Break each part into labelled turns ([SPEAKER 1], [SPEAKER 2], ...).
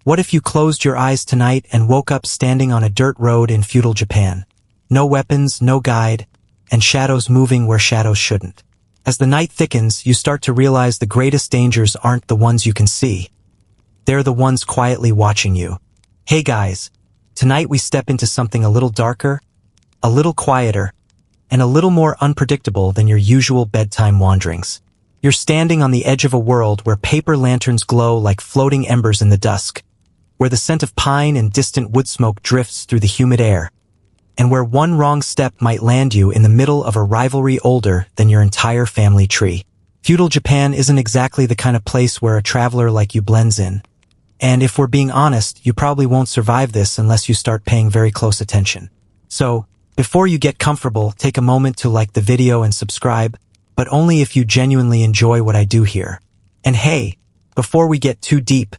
[SPEAKER 1] What if you closed your eyes tonight and woke up standing on a dirt road in feudal Japan? No weapons, no guide, and shadows moving where shadows shouldn't. As the night thickens, you start to realize the greatest dangers aren't the ones you can see. They're the ones quietly watching you. Hey guys, tonight we step into something a little darker, a little quieter, and a little more unpredictable than your usual bedtime wanderings. You're standing on the edge of a world where paper lanterns glow like floating embers in the dusk, where the scent of pine and distant wood smoke drifts through the humid air, and where one wrong step might land you in the middle of a rivalry older than your entire family tree. Feudal Japan isn't exactly the kind of place where a traveler like you blends in. And if we're being honest, you probably won't survive this unless you start paying very close attention. So, before you get comfortable, take a moment to like the video and subscribe, but only if you genuinely enjoy what I do here. And hey, before we get too deep,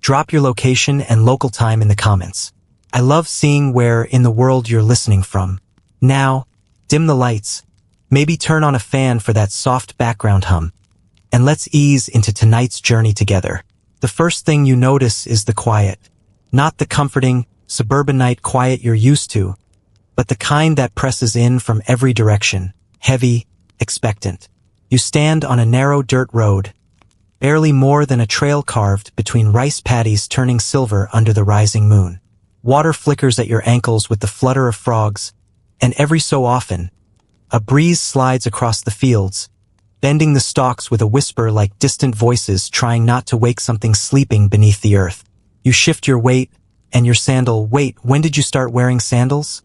[SPEAKER 1] drop your location and local time in the comments. I love seeing where in the world you're listening from. Now, dim the lights, maybe turn on a fan for that soft background hum, and let's ease into tonight's journey together. The first thing you notice is the quiet. Not the comforting, suburbanite quiet you're used to, but the kind that presses in from every direction, heavy, expectant. You stand on a narrow dirt road, barely more than a trail carved between rice paddies turning silver under the rising moon. Water flickers at your ankles with the flutter of frogs, and every so often, a breeze slides across the fields, bending the stalks with a whisper like distant voices trying not to wake something sleeping beneath the earth. You shift your weight, and your sandal, wait, when did you start wearing sandals?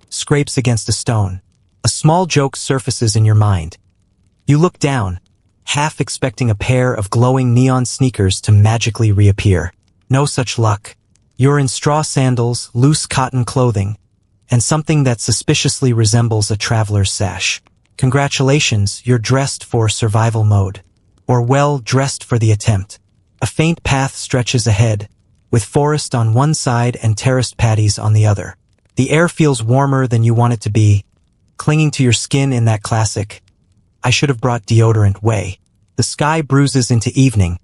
[SPEAKER 1] Scrapes against a stone. A small joke surfaces in your mind. You look down, half expecting a pair of glowing neon sneakers to magically reappear. No such luck. You're in straw sandals, loose cotton clothing, and something that suspiciously resembles a traveler's sash. Congratulations, you're dressed for survival mode. Or well, dressed for the attempt. A faint path stretches ahead, with forest on one side and terraced paddies on the other. The air feels warmer than you want it to be, clinging to your skin in that classic, I should have brought deodorant way. The sky bruises into evening,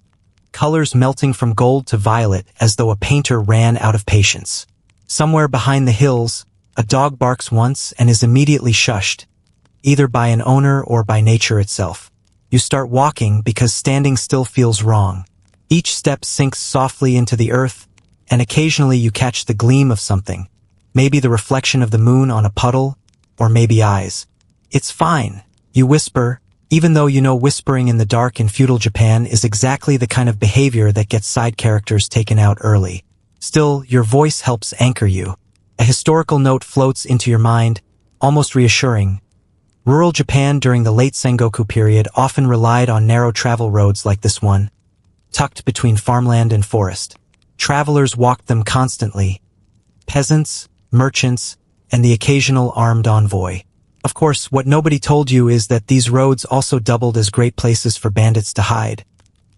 [SPEAKER 1] colors melting from gold to violet as though a painter ran out of patience. Somewhere behind the hills, a dog barks once and is immediately shushed, either by an owner or by nature itself. You start walking because standing still feels wrong. Each step sinks softly into the earth, and occasionally you catch the gleam of something. Maybe the reflection of the moon on a puddle, or maybe eyes. It's fine, you whisper, even though you know whispering in the dark in feudal Japan is exactly the kind of behavior that gets side characters taken out early. Still, your voice helps anchor you. A historical note floats into your mind, almost reassuring. Rural Japan during the late Sengoku period often relied on narrow travel roads like this one, tucked between farmland and forest. Travelers walked them constantly. Peasants, merchants, and the occasional armed envoy. Of course, what nobody told you is that these roads also doubled as great places for bandits to hide.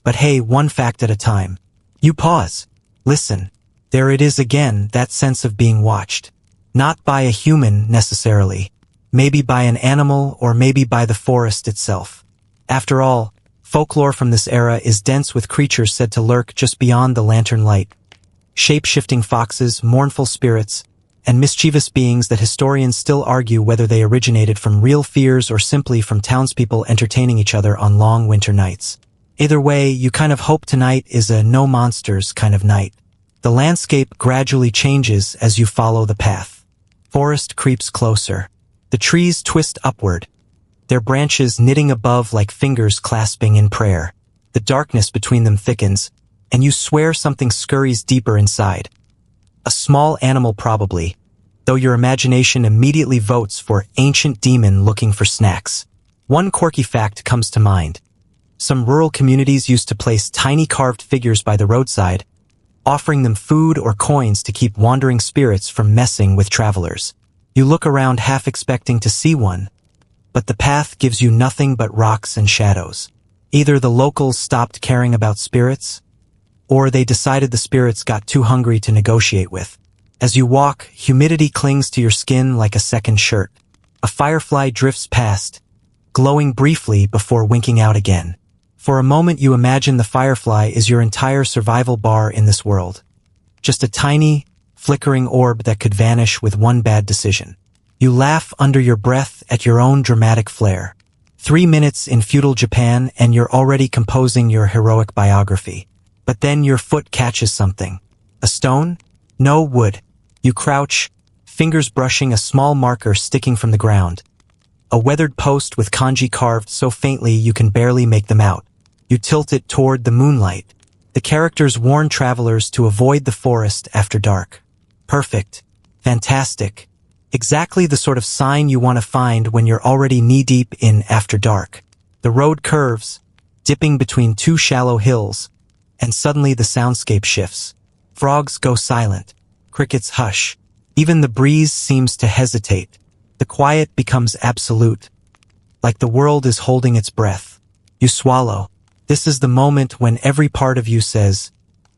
[SPEAKER 1] But hey, one fact at a time. You pause. Listen. There it is again, that sense of being watched. Not by a human, necessarily. Maybe by an animal, or maybe by the forest itself. After all, folklore from this era is dense with creatures said to lurk just beyond the lantern light. Shape-shifting foxes, mournful spirits, and mischievous beings that historians still argue whether they originated from real fears or simply from townspeople entertaining each other on long winter nights. Either way, you kind of hope tonight is a no monsters kind of night. The landscape gradually changes as you follow the path. Forest creeps closer. The trees twist upward, their branches knitting above like fingers clasping in prayer. The darkness between them thickens, and you swear something scurries deeper inside. A small animal probably, though your imagination immediately votes for ancient demon looking for snacks. One quirky fact comes to mind. Some rural communities used to place tiny carved figures by the roadside, offering them food or coins to keep wandering spirits from messing with travelers. You look around half expecting to see one, but the path gives you nothing but rocks and shadows. Either the locals stopped caring about spirits, or they decided the spirits got too hungry to negotiate with. As you walk, humidity clings to your skin like a second shirt. A firefly drifts past, glowing briefly before winking out again. For a moment you imagine the firefly is your entire survival bar in this world. just a tiny, flickering orb that could vanish with one bad decision. You laugh under your breath at your own dramatic flair. 3 minutes in feudal Japan and you're already composing your heroic biography. But then your foot catches something. A stone? No, wood. You crouch, fingers brushing a small marker sticking from the ground. A weathered post with kanji carved so faintly you can barely make them out. You tilt it toward the moonlight. The characters warn travelers to avoid the forest after dark. Perfect. Fantastic. Exactly the sort of sign you want to find when you're already knee-deep in after dark. The road curves, dipping between two shallow hills, and suddenly the soundscape shifts. Frogs go silent. Crickets hush. Even the breeze seems to hesitate. The quiet becomes absolute, like the world is holding its breath. You swallow. This is the moment when every part of you says,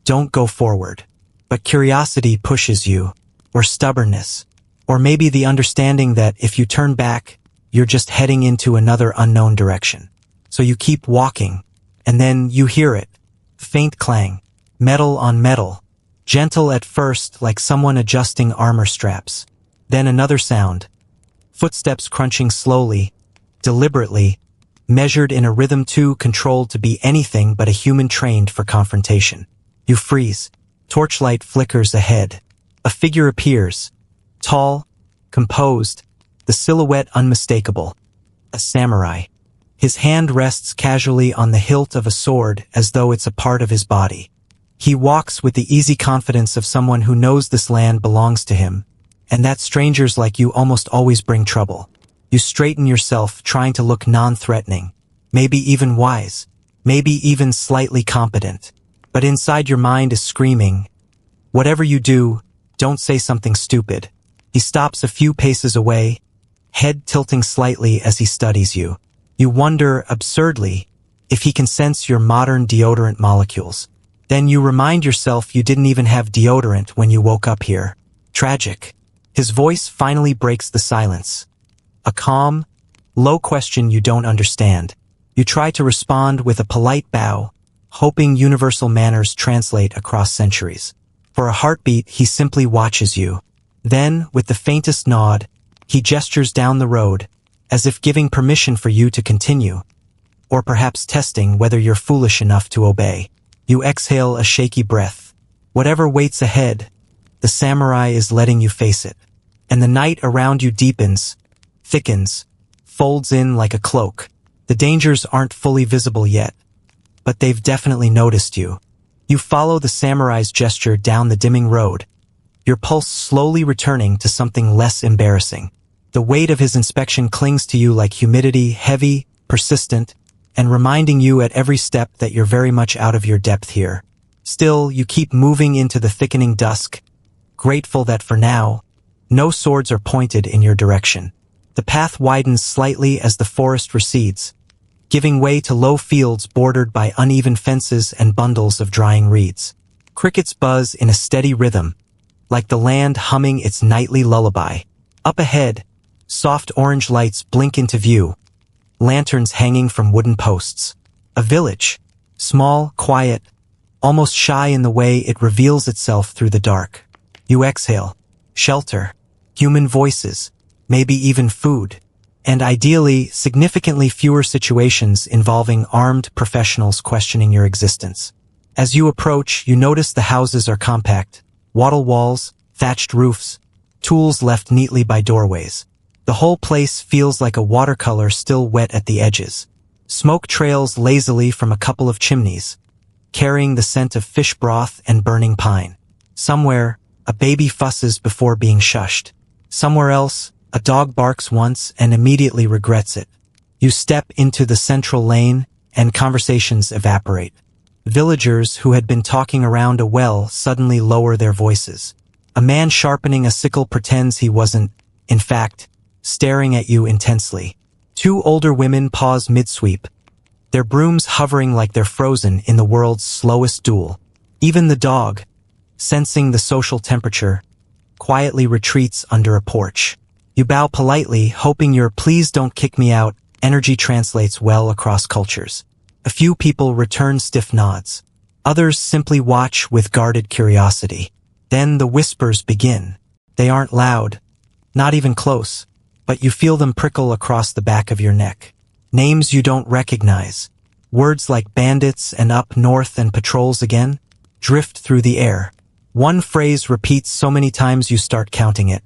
[SPEAKER 1] don't go forward. But curiosity pushes you, or stubbornness, or maybe the understanding that if you turn back, you're just heading into another unknown direction. So you keep walking, and then you hear it. Faint clang, metal on metal, gentle at first like someone adjusting armor straps. Then another sound, footsteps crunching slowly, deliberately, measured in a rhythm too controlled to be anything but a human trained for confrontation. You freeze. Torchlight flickers ahead. A figure appears. Tall, composed, the silhouette unmistakable. A samurai. His hand rests casually on the hilt of a sword as though it's a part of his body. He walks with the easy confidence of someone who knows this land belongs to him, and that strangers like you almost always bring trouble. You straighten yourself, trying to look non-threatening, maybe even wise, maybe even slightly competent. But inside your mind is screaming, whatever you do, don't say something stupid. He stops a few paces away, head tilting slightly as he studies you. You wonder, absurdly, if he can sense your modern deodorant molecules. Then you remind yourself you didn't even have deodorant when you woke up here. Tragic. His voice finally breaks the silence. A calm, low question you don't understand. You try to respond with a polite bow, hoping universal manners translate across centuries. For a heartbeat, he simply watches you. Then, with the faintest nod, he gestures down the road, as if giving permission for you to continue, or perhaps testing whether you're foolish enough to obey. You exhale a shaky breath. Whatever waits ahead, the samurai is letting you face it. And the night around you deepens, thickens, folds in like a cloak. The dangers aren't fully visible yet, but they've definitely noticed you. You follow the samurai's gesture down the dimming road, your pulse slowly returning to something less embarrassing. The weight of his inspection clings to you like humidity, heavy, persistent, and reminding you at every step that you're very much out of your depth here. Still, you keep moving into the thickening dusk, grateful that for now, no swords are pointed in your direction. The path widens slightly as the forest recedes, giving way to low fields bordered by uneven fences and bundles of drying reeds. Crickets buzz in a steady rhythm, like the land humming its nightly lullaby. Up ahead, soft orange lights blink into view, lanterns hanging from wooden posts. A village, small, quiet, almost shy in the way it reveals itself through the dark. You exhale. Shelter, human voices, maybe even food, and ideally, significantly fewer situations involving armed professionals questioning your existence. As you approach, you notice the houses are compact, wattle walls, thatched roofs, tools left neatly by doorways. The whole place feels like a watercolor still wet at the edges. Smoke trails lazily from a couple of chimneys, carrying the scent of fish broth and burning pine. Somewhere, a baby fusses before being shushed. Somewhere else, a dog barks once and immediately regrets it. You step into the central lane, and conversations evaporate. Villagers who had been talking around a well suddenly lower their voices. A man sharpening a sickle pretends he wasn't, in fact, staring at you intensely. Two older women pause mid-sweep, their brooms hovering like they're frozen in the world's slowest duel. Even the dog, sensing the social temperature, quietly retreats under a porch. You bow politely, hoping your "please don't kick me out" energy translates well across cultures. A few people return stiff nods. Others simply watch with guarded curiosity. Then the whispers begin. They aren't loud, not even close, but you feel them prickle across the back of your neck. Names you don't recognize. Words like bandits and up north and patrols again drift through the air. One phrase repeats so many times you start counting it.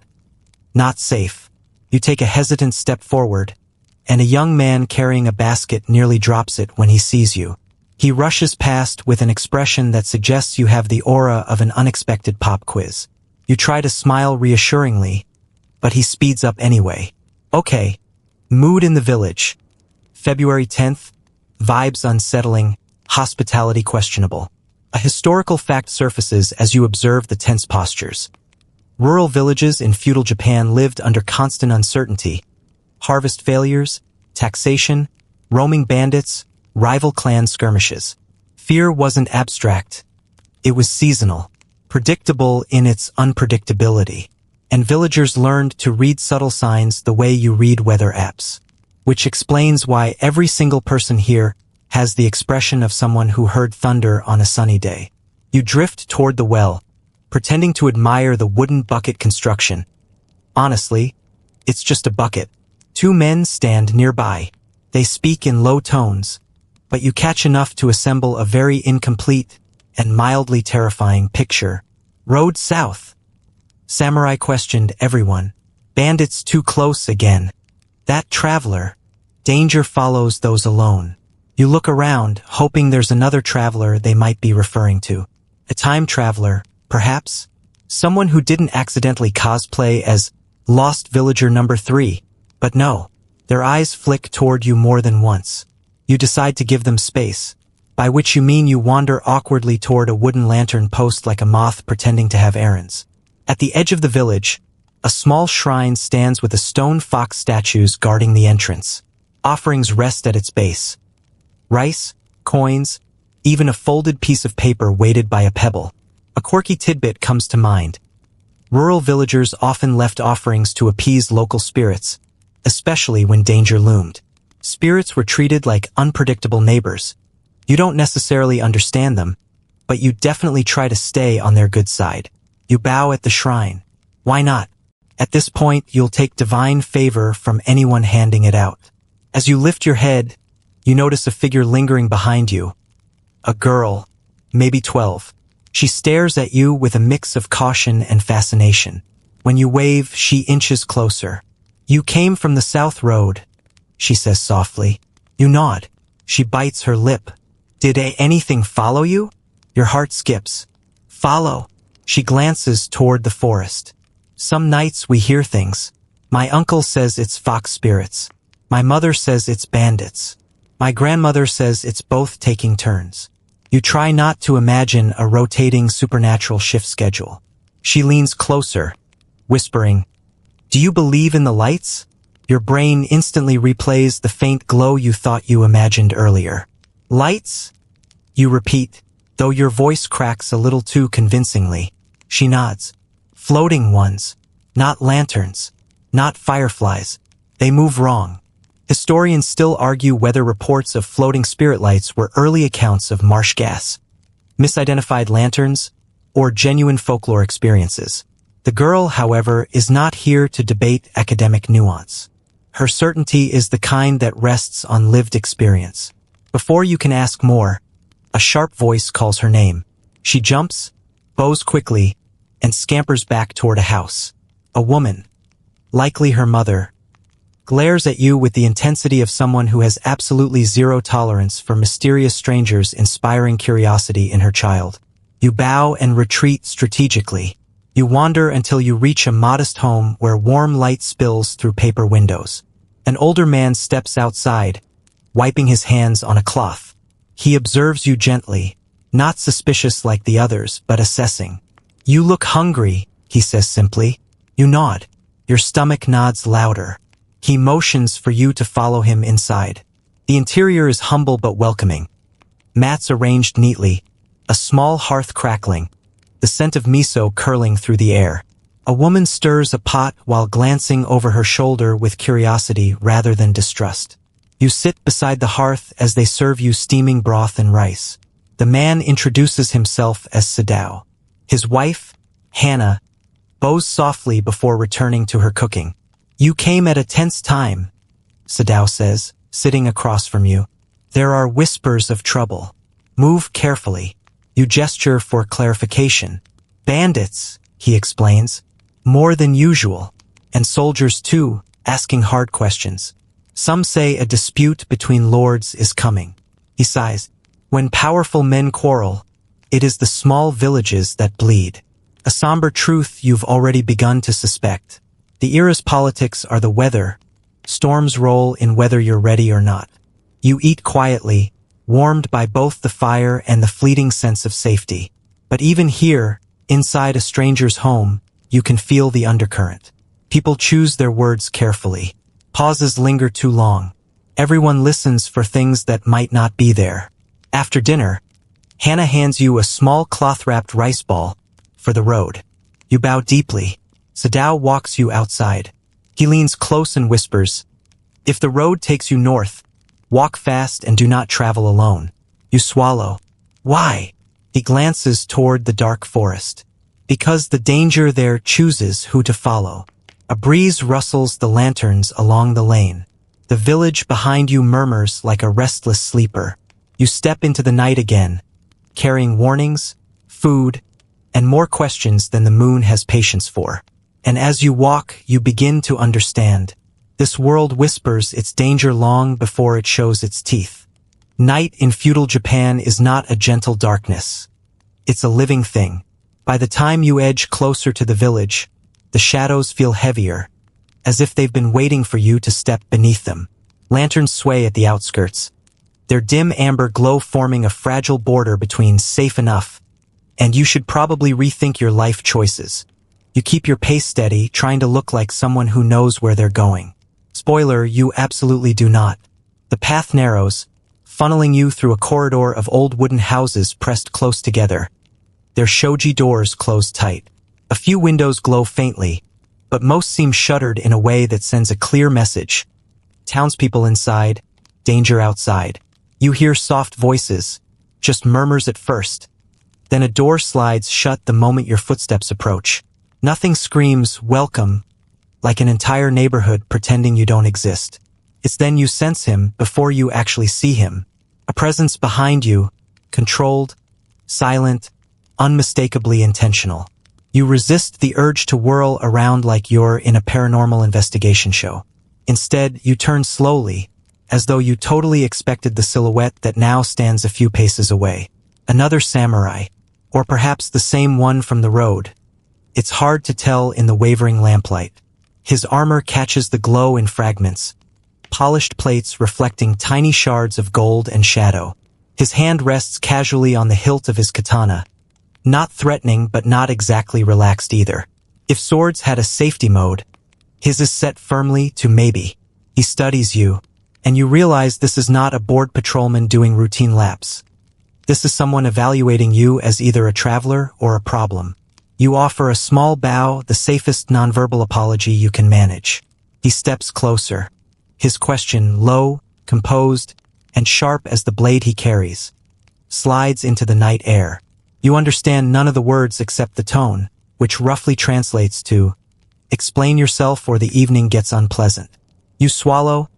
[SPEAKER 1] Not safe. You take a hesitant step forward, and a young man carrying a basket nearly drops it when he sees you. He rushes past with an expression that suggests you have the aura of an unexpected pop quiz. You try to smile reassuringly, but he speeds up anyway. Okay. Mood in the village. February 10th. Vibes unsettling. Hospitality questionable. A historical fact surfaces as you observe the tense postures. Rural villages in feudal Japan lived under constant uncertainty. Harvest failures, taxation, roaming bandits, rival clan skirmishes. Fear wasn't abstract. It was seasonal, predictable in its unpredictability. And villagers learned to read subtle signs the way you read weather apps. Which explains why every single person here has the expression of someone who heard thunder on a sunny day. You drift toward the well, pretending to admire the wooden bucket construction. Honestly, it's just a bucket. Two men stand nearby. They speak in low tones, but you catch enough to assemble a very incomplete and mildly terrifying picture. Road south. Samurai questioned everyone. Bandits too close again. That traveler. Danger follows those alone. You look around, hoping there's another traveler they might be referring to. A time traveler, perhaps? Someone who didn't accidentally cosplay as Lost Villager number 3. But no, their eyes flick toward you more than once. You decide to give them space, by which you mean you wander awkwardly toward a wooden lantern post like a moth pretending to have errands. At the edge of the village, a small shrine stands with a stone fox statues guarding the entrance. Offerings rest at its base. Rice, coins, even a folded piece of paper weighted by a pebble. A quirky tidbit comes to mind. Rural villagers often left offerings to appease local spirits, especially when danger loomed. Spirits were treated like unpredictable neighbors. You don't necessarily understand them, but you definitely try to stay on their good side. You bow at the shrine. Why not? At this point, you'll take divine favor from anyone handing it out. As you lift your head, you notice a figure lingering behind you. A girl, maybe 12. She stares at you with a mix of caution and fascination. When you wave, she inches closer. You came from the South Road, she says softly. You nod. She bites her lip. Did anything follow you? Your heart skips. Follow. She glances toward the forest. Some nights we hear things. My uncle says it's fox spirits. My mother says it's bandits. My grandmother says it's both taking turns. You try not to imagine a rotating supernatural shift schedule. She leans closer, whispering, "Do you believe in the lights?" Your brain instantly replays the faint glow you thought you imagined earlier. Lights? You repeat, though your voice cracks a little too convincingly. She nods. Floating ones. Not lanterns. Not fireflies. They move wrong. Historians still argue whether reports of floating spirit lights were early accounts of marsh gas, misidentified lanterns, or genuine folklore experiences. The girl, however, is not here to debate academic nuance. Her certainty is the kind that rests on lived experience. Before you can ask more, a sharp voice calls her name. She jumps, bows quickly, and scampers back toward a house. A woman, likely her mother, glares at you with the intensity of someone who has absolutely zero tolerance for mysterious strangers inspiring curiosity in her child. You bow and retreat strategically. You wander until you reach a modest home where warm light spills through paper windows. An older man steps outside, wiping his hands on a cloth. He observes you gently, not suspicious like the others, but assessing. You look hungry, he says simply. You nod. Your stomach nods louder. He motions for you to follow him inside. The interior is humble but welcoming. Mats arranged neatly, a small hearth crackling, the scent of miso curling through the air. A woman stirs a pot while glancing over her shoulder with curiosity rather than distrust. You sit beside the hearth as they serve you steaming broth and rice. The man introduces himself as Sadao. His wife, Hana, bows softly before returning to her cooking. You came at a tense time, Sadao says, sitting across from you. There are whispers of trouble. Move carefully. You gesture for clarification. Bandits, he explains. More than usual. And soldiers too, asking hard questions. Some say a dispute between lords is coming. He sighs. When powerful men quarrel, it is the small villages that bleed. A somber truth you've already begun to suspect. The era's politics are the weather. Storms roll in whether you're ready or not. You eat quietly, warmed by both the fire and the fleeting sense of safety. But even here, inside a stranger's home, you can feel the undercurrent. People choose their words carefully. Pauses linger too long. Everyone listens for things that might not be there. After dinner, Hana hands you a small cloth-wrapped rice ball for the road. You bow deeply. Sadao walks you outside. He leans close and whispers, "If the road takes you north, walk fast and do not travel alone." You swallow. Why? He glances toward the dark forest. Because the danger there chooses who to follow. A breeze rustles the lanterns along the lane. The village behind you murmurs like a restless sleeper. You step into the night again, carrying warnings, food, and more questions than the moon has patience for. And as you walk, you begin to understand. This world whispers its danger long before it shows its teeth. Night in feudal Japan is not a gentle darkness. It's a living thing. By the time you edge closer to the village, the shadows feel heavier, as if they've been waiting for you to step beneath them. Lanterns sway at the outskirts, their dim amber glow forming a fragile border between safe enough and you should probably rethink your life choices. You keep your pace steady, trying to look like someone who knows where they're going. Spoiler, you absolutely do not. The path narrows, funneling you through a corridor of old wooden houses pressed close together. Their shoji doors close tight. A few windows glow faintly, but most seem shuttered in a way that sends a clear message. Townspeople inside, danger outside. You hear soft voices, just murmurs at first. Then a door slides shut the moment your footsteps approach. Nothing screams, "Welcome," like an entire neighborhood pretending you don't exist. It's then you sense him before you actually see him. A presence behind you, controlled, silent, unmistakably intentional. You resist the urge to whirl around like you're in a paranormal investigation show. Instead, you turn slowly, as though you totally expected the silhouette that now stands a few paces away. Another samurai, or perhaps the same one from the road. It's hard to tell in the wavering lamplight. His armor catches the glow in fragments, polished plates reflecting tiny shards of gold and shadow. His hand rests casually on the hilt of his katana, not threatening but not exactly relaxed either. If swords had a safety mode, his is set firmly to maybe. He studies you, and you realize this is not a bored patrolman doing routine laps. This is someone evaluating you as either a traveler or a problem. You offer a small bow, the safest nonverbal apology you can manage. He steps closer, his question low, composed, and sharp as the blade he carries. Slides into the night air. You understand none of the words except the tone, which roughly translates to, "Explain yourself or the evening gets unpleasant." You swallow,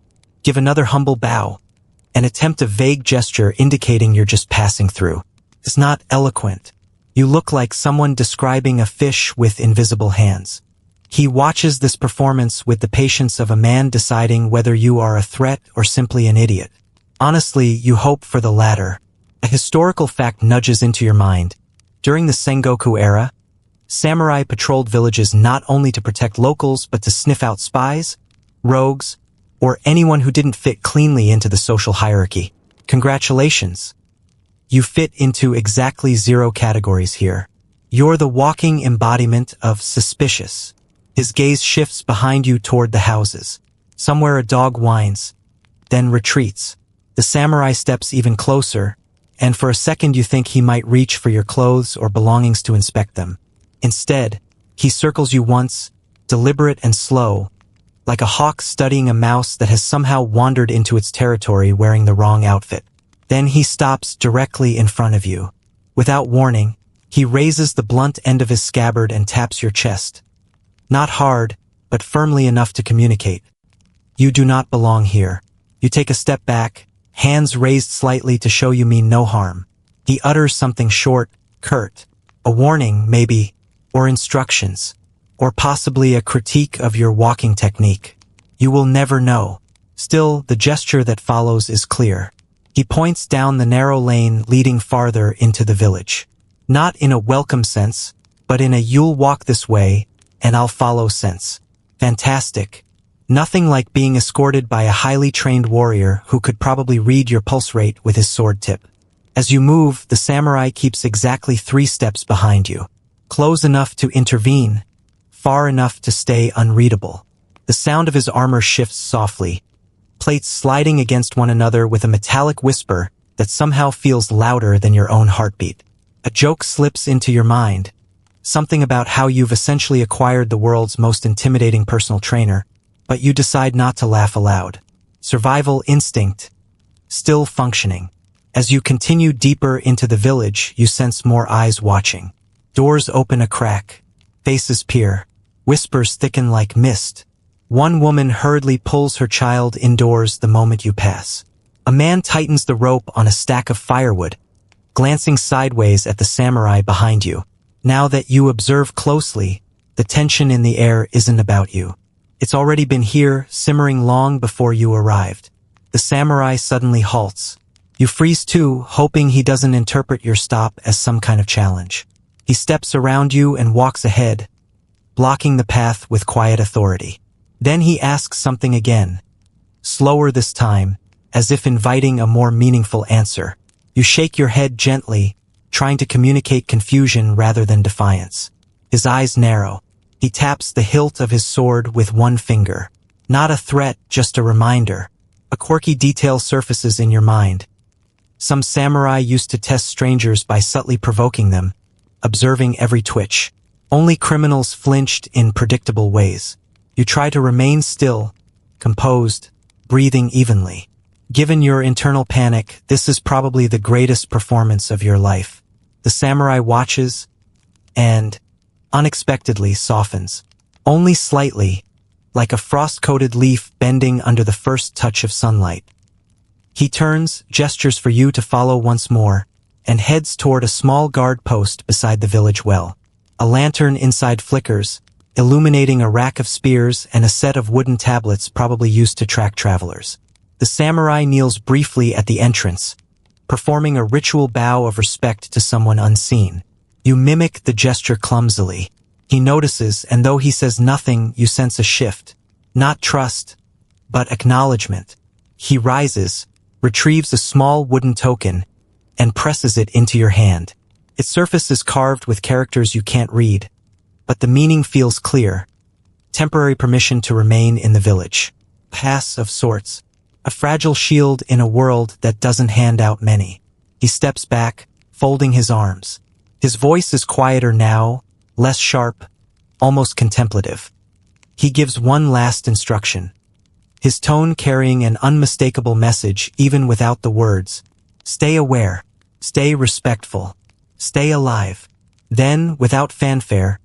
[SPEAKER 1] give another humble bow, and attempt a vague gesture indicating you're just passing through. It's not eloquent. You look like someone describing a fish with invisible hands. He watches this performance with the patience of a man deciding whether you are a threat or simply an idiot. Honestly, you hope for the latter. A historical fact nudges into your mind. During the Sengoku era, samurai patrolled villages not only to protect locals but to sniff out spies, rogues, or anyone who didn't fit cleanly into the social hierarchy. Congratulations. You fit into exactly 0 categories here. You're the walking embodiment of suspicious. His gaze shifts behind you toward the houses. Somewhere a dog whines, then retreats. The samurai steps even closer, and for a second you think he might reach for your clothes or belongings to inspect them. Instead, he circles you once, deliberate and slow, like a hawk studying a mouse that has somehow wandered into its territory wearing the wrong outfit. Then he stops directly in front of you. Without warning, He raises the blunt end of his scabbard and taps your chest. Not hard, but firmly enough to communicate. You do not belong here. You take a step back, hands raised slightly to show you mean no harm. He utters something short, curt. A warning, maybe, or instructions, or possibly a critique of your walking technique. You will never know. Still, the gesture that follows is clear. He points down the narrow lane leading farther into the village. Not in a welcome sense, but in a you'll walk this way, and I'll follow sense. Fantastic. Nothing like being escorted by a highly trained warrior who could probably read your pulse rate with his sword tip. As you move, the samurai keeps exactly 3 steps behind you. Close enough to intervene, far enough to stay unreadable. The sound of his armor shifts softly, plates sliding against one another with a metallic whisper that somehow feels louder than your own heartbeat. A joke slips into your mind, something about how you've essentially acquired the world's most intimidating personal trainer, but you decide not to laugh aloud. Survival instinct, still functioning. As you continue deeper into the village, you sense more eyes watching. Doors open a crack, faces peer, whispers thicken like mist. One woman hurriedly pulls her child indoors the moment you pass. A man tightens the rope on a stack of firewood, glancing sideways at the samurai behind you. Now that you observe closely, the tension in the air isn't about you. It's already been here, simmering long before you arrived. The samurai suddenly halts. You freeze too, hoping he doesn't interpret your stop as some kind of challenge. He steps around you and walks ahead, blocking the path with quiet authority. Then he asks something again, slower this time, as if inviting a more meaningful answer. You shake your head gently, trying to communicate confusion rather than defiance. His eyes narrow. He taps the hilt of his sword with one finger. Not a threat, just a reminder. A quirky detail surfaces in your mind. Some samurai used to test strangers by subtly provoking them, observing every twitch. Only criminals flinched in predictable ways. You try to remain still, composed, breathing evenly. Given your internal panic, this is probably the greatest performance of your life. The samurai watches and, unexpectedly, softens. Only slightly, like a frost-coated leaf bending under the first touch of sunlight. He turns, gestures for you to follow once more, and heads toward a small guard post beside the village well. A lantern inside flickers, illuminating a rack of spears and a set of wooden tablets probably used to track travelers. The samurai kneels briefly at the entrance, performing a ritual bow of respect to someone unseen. You mimic the gesture clumsily. He notices, and though he says nothing, you sense a shift. Not trust, but acknowledgement. He rises, retrieves a small wooden token, and presses it into your hand. Its surface is carved with characters you can't read, but the meaning feels clear. Temporary permission to remain in the village. Pass of sorts. A fragile shield in a world that doesn't hand out many. He steps back, folding his arms. His voice is quieter now, less sharp, almost contemplative. He gives one last instruction, his tone carrying an unmistakable message even without the words. Stay aware, stay respectful, stay alive. Then, without fanfare,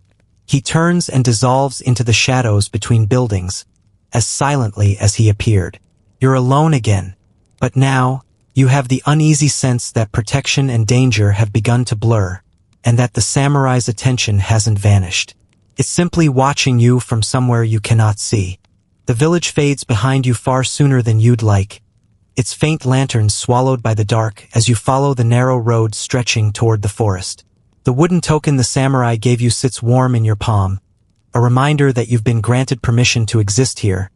[SPEAKER 1] he turns and dissolves into the shadows between buildings, as silently as he appeared. You're alone again, but now, you have the uneasy sense that protection and danger have begun to blur, and that the samurai's attention hasn't vanished. It's simply watching you from somewhere you cannot see. The village fades behind you far sooner than you'd like, its faint lanterns swallowed by the dark as you follow the narrow road stretching toward the forest. The wooden token the samurai gave you sits warm in your palm, a reminder that you've been granted permission to exist here,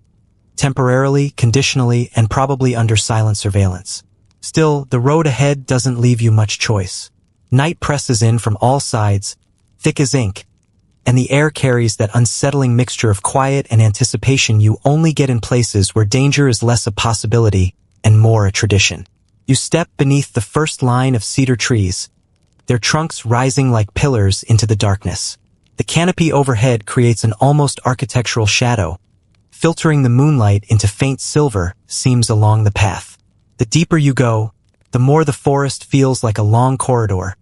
[SPEAKER 1] temporarily, conditionally, and probably under silent surveillance. Still, the road ahead doesn't leave you much choice. Night presses in from all sides, thick as ink, and the air carries that unsettling mixture of quiet and anticipation you only get in places where danger is less a possibility and more a tradition. You step beneath the first line of cedar trees, their trunks rising like pillars into the darkness. The canopy overhead creates an almost architectural shadow, filtering the moonlight into faint silver seams along the path. The deeper you go, the more the forest feels like a long corridor,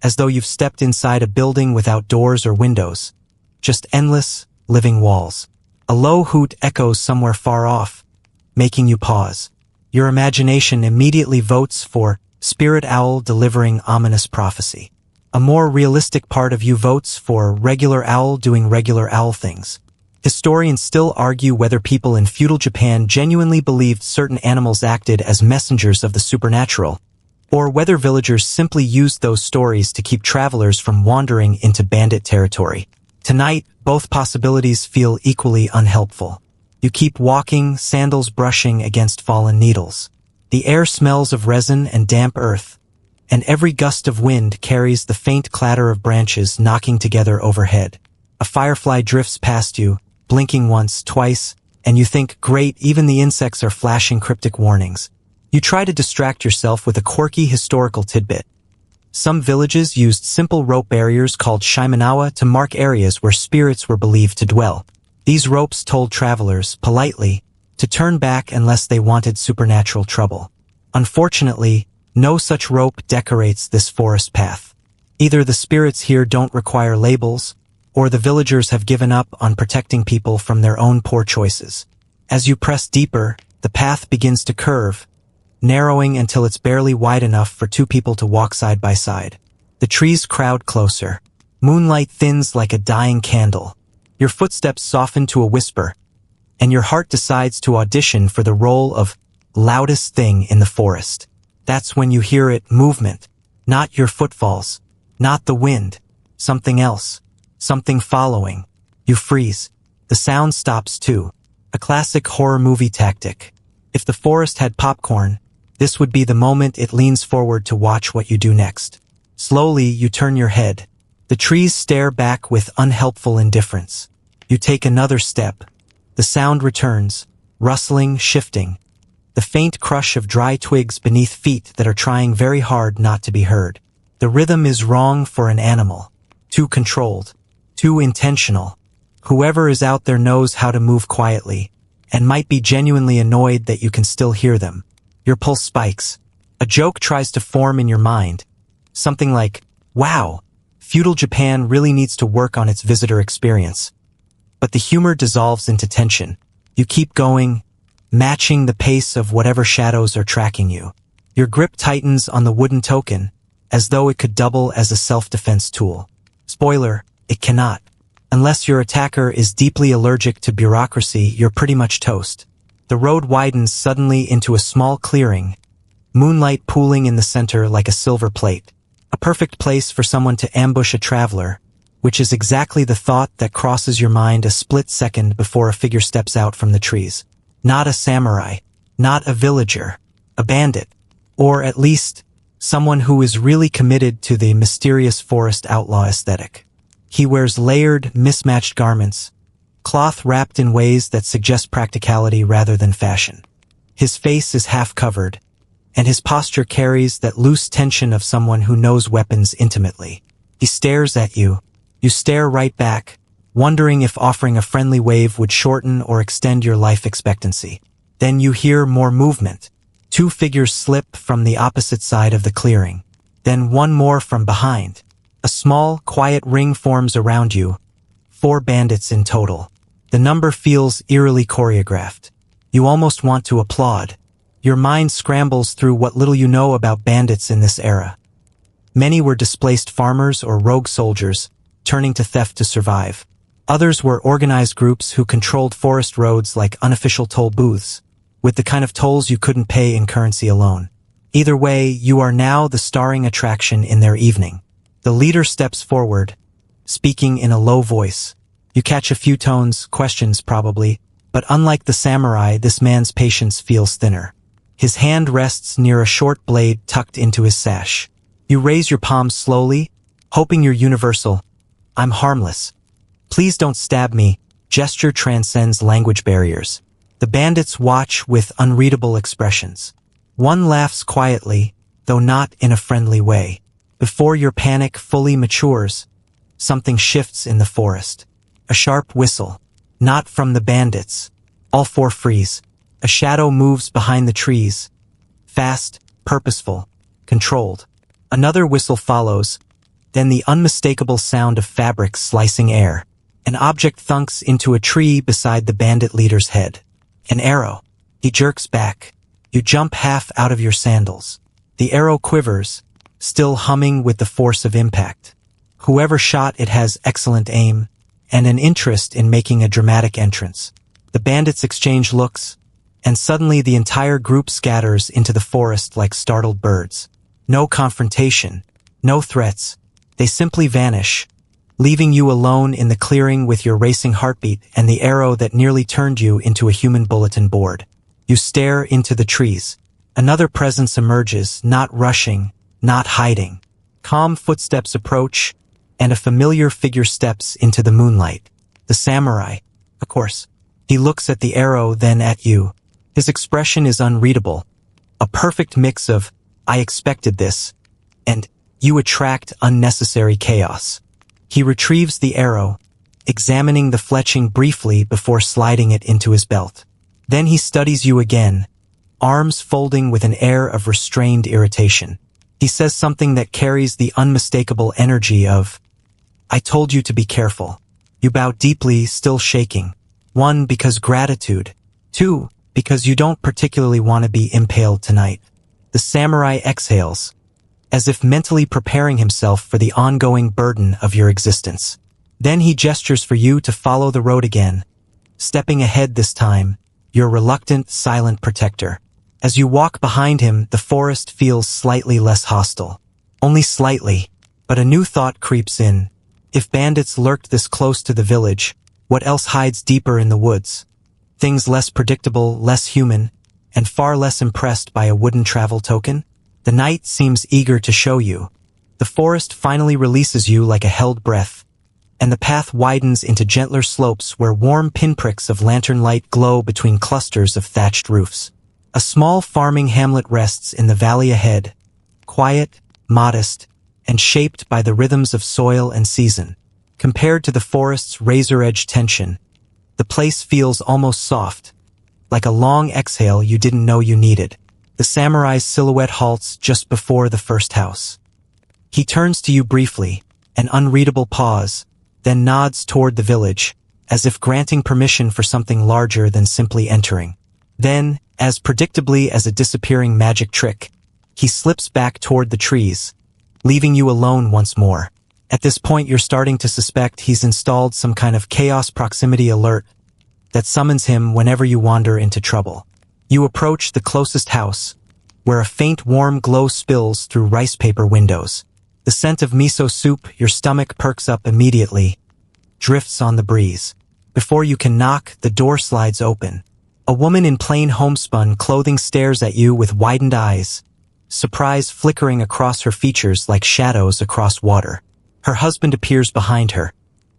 [SPEAKER 1] as though you've stepped inside a building without doors or windows. Just endless, living walls. A low hoot echoes somewhere far off, making you pause. Your imagination immediately votes for spirit owl delivering ominous prophecy. A more realistic part of you votes for regular owl doing regular owl things. Historians still argue whether people in feudal Japan genuinely believed certain animals acted as messengers of the supernatural, or whether villagers simply used those stories to keep travelers from wandering into bandit territory. Tonight, both possibilities feel equally unhelpful. You keep walking, sandals brushing against fallen needles. The air smells of resin and damp earth, and every gust of wind carries the faint clatter of branches knocking together overhead. A firefly drifts past you, blinking once, twice, and you think, great, even the insects are flashing cryptic warnings. You try to distract yourself with a quirky historical tidbit. Some villages used simple rope barriers called shimenawa to mark areas where spirits were believed to dwell. These ropes told travelers, politely, to turn back unless they wanted supernatural trouble. Unfortunately, no such rope decorates this forest path. Either the spirits here don't require labels, or the villagers have given up on protecting people from their own poor choices. As you press deeper, the path begins to curve, narrowing until it's barely wide enough for two people to walk side by side. The trees crowd closer. Moonlight thins like a dying candle. Your footsteps soften to a whisper, and your heart decides to audition for the role of loudest thing in the forest. That's when you hear it, movement. Not your footfalls. Not the wind. Something else. Something following. You freeze. The sound stops too. A classic horror movie tactic. If the forest had popcorn, this would be the moment it leans forward to watch what you do next. Slowly, you turn your head. The trees stare back with unhelpful indifference. You take another step. The sound returns, rustling, shifting. The faint crush of dry twigs beneath feet that are trying very hard not to be heard. The rhythm is wrong for an animal. Too controlled. Too intentional. Whoever is out there knows how to move quietly, and might be genuinely annoyed that you can still hear them. Your pulse spikes. A joke tries to form in your mind. Something like, wow, feudal Japan really needs to work on its visitor experience. But the humor dissolves into tension. You keep going, matching the pace of whatever shadows are tracking you. Your grip tightens on the wooden token, as though it could double as a self-defense tool. Spoiler, it cannot. Unless your attacker is deeply allergic to bureaucracy, you're pretty much toast. The road widens suddenly into a small clearing, moonlight pooling in the center like a silver plate. A perfect place for someone to ambush a traveler, which is exactly the thought that crosses your mind a split second before a figure steps out from the trees. Not a samurai, not a villager, a bandit, or at least someone who is really committed to the mysterious forest outlaw aesthetic. He wears layered, mismatched garments, cloth wrapped in ways that suggest practicality rather than fashion. His face is half covered, and his posture carries that loose tension of someone who knows weapons intimately. He stares at you. You stare right back, wondering if offering a friendly wave would shorten or extend your life expectancy. Then you hear more movement. Two figures slip from the opposite side of the clearing. Then one more from behind. A small, quiet ring forms around you. 4 bandits in total. The number feels eerily choreographed. You almost want to applaud. Your mind scrambles through what little you know about bandits in this era. Many were displaced farmers or rogue soldiers, turning to theft to survive. Others were organized groups who controlled forest roads like unofficial toll booths, with the kind of tolls you couldn't pay in currency alone. Either way, you are now the starring attraction in their evening. The leader steps forward, speaking in a low voice. You catch a few tones, questions probably, but unlike the samurai, this man's patience feels thinner. His hand rests near a short blade tucked into his sash. You raise your palm slowly, hoping you're universal. I'm harmless. Please don't stab me. Gesture transcends language barriers. The bandits watch with unreadable expressions. One laughs quietly, though not in a friendly way. Before your panic fully matures, something shifts in the forest. A sharp whistle. Not from the bandits. All 4 freeze. A shadow moves behind the trees. Fast, purposeful, controlled. Another whistle follows, then the unmistakable sound of fabric slicing air. An object thunks into a tree beside the bandit leader's head. An arrow. He jerks back. You jump half out of your sandals. The arrow quivers, still humming with the force of impact. Whoever shot it has excellent aim, and an interest in making a dramatic entrance. The bandits exchange looks, and suddenly the entire group scatters into the forest like startled birds. No confrontation, no threats. They simply vanish, leaving you alone in the clearing with your racing heartbeat and the arrow that nearly turned you into a human bulletin board. You stare into the trees. Another presence emerges, not rushing, not hiding. Calm footsteps approach, and a familiar figure steps into the moonlight. The samurai, of course. He looks at the arrow, then at you. His expression is unreadable. A perfect mix of, "I expected this," and "You attract unnecessary chaos." He retrieves the arrow, examining the fletching briefly before sliding it into his belt. Then he studies you again, arms folding with an air of restrained irritation. He says something that carries the unmistakable energy of, "I told you to be careful." You bow deeply, still shaking. 1, because gratitude. 2, because you don't particularly want to be impaled tonight. The samurai exhales, as if mentally preparing himself for the ongoing burden of your existence. Then he gestures for you to follow the road again, stepping ahead this time, your reluctant, silent protector. As you walk behind him, the forest feels slightly less hostile. Only slightly, but a new thought creeps in. If bandits lurked this close to the village, what else hides deeper in the woods? Things less predictable, less human, and far less impressed by a wooden travel token? The night seems eager to show you. The forest finally releases you like a held breath, and the path widens into gentler slopes where warm pinpricks of lantern light glow between clusters of thatched roofs. A small farming hamlet rests in the valley ahead, quiet, modest, and shaped by the rhythms of soil and season. Compared to the forest's razor-edge tension, the place feels almost soft, like a long exhale you didn't know you needed. The samurai's silhouette halts just before the first house. He turns to you briefly, an unreadable pause, then nods toward the village, as if granting permission for something larger than simply entering. Then, as predictably as a disappearing magic trick, he slips back toward the trees, leaving you alone once more. At this point, you're starting to suspect he's installed some kind of chaos proximity alert that summons him whenever you wander into trouble. You approach the closest house, where a faint warm glow spills through rice paper windows. The scent of miso soup, your stomach perks up immediately, drifts on the breeze. Before you can knock, the door slides open. A woman in plain homespun clothing stares at you with widened eyes, surprise flickering across her features like shadows across water. Her husband appears behind her,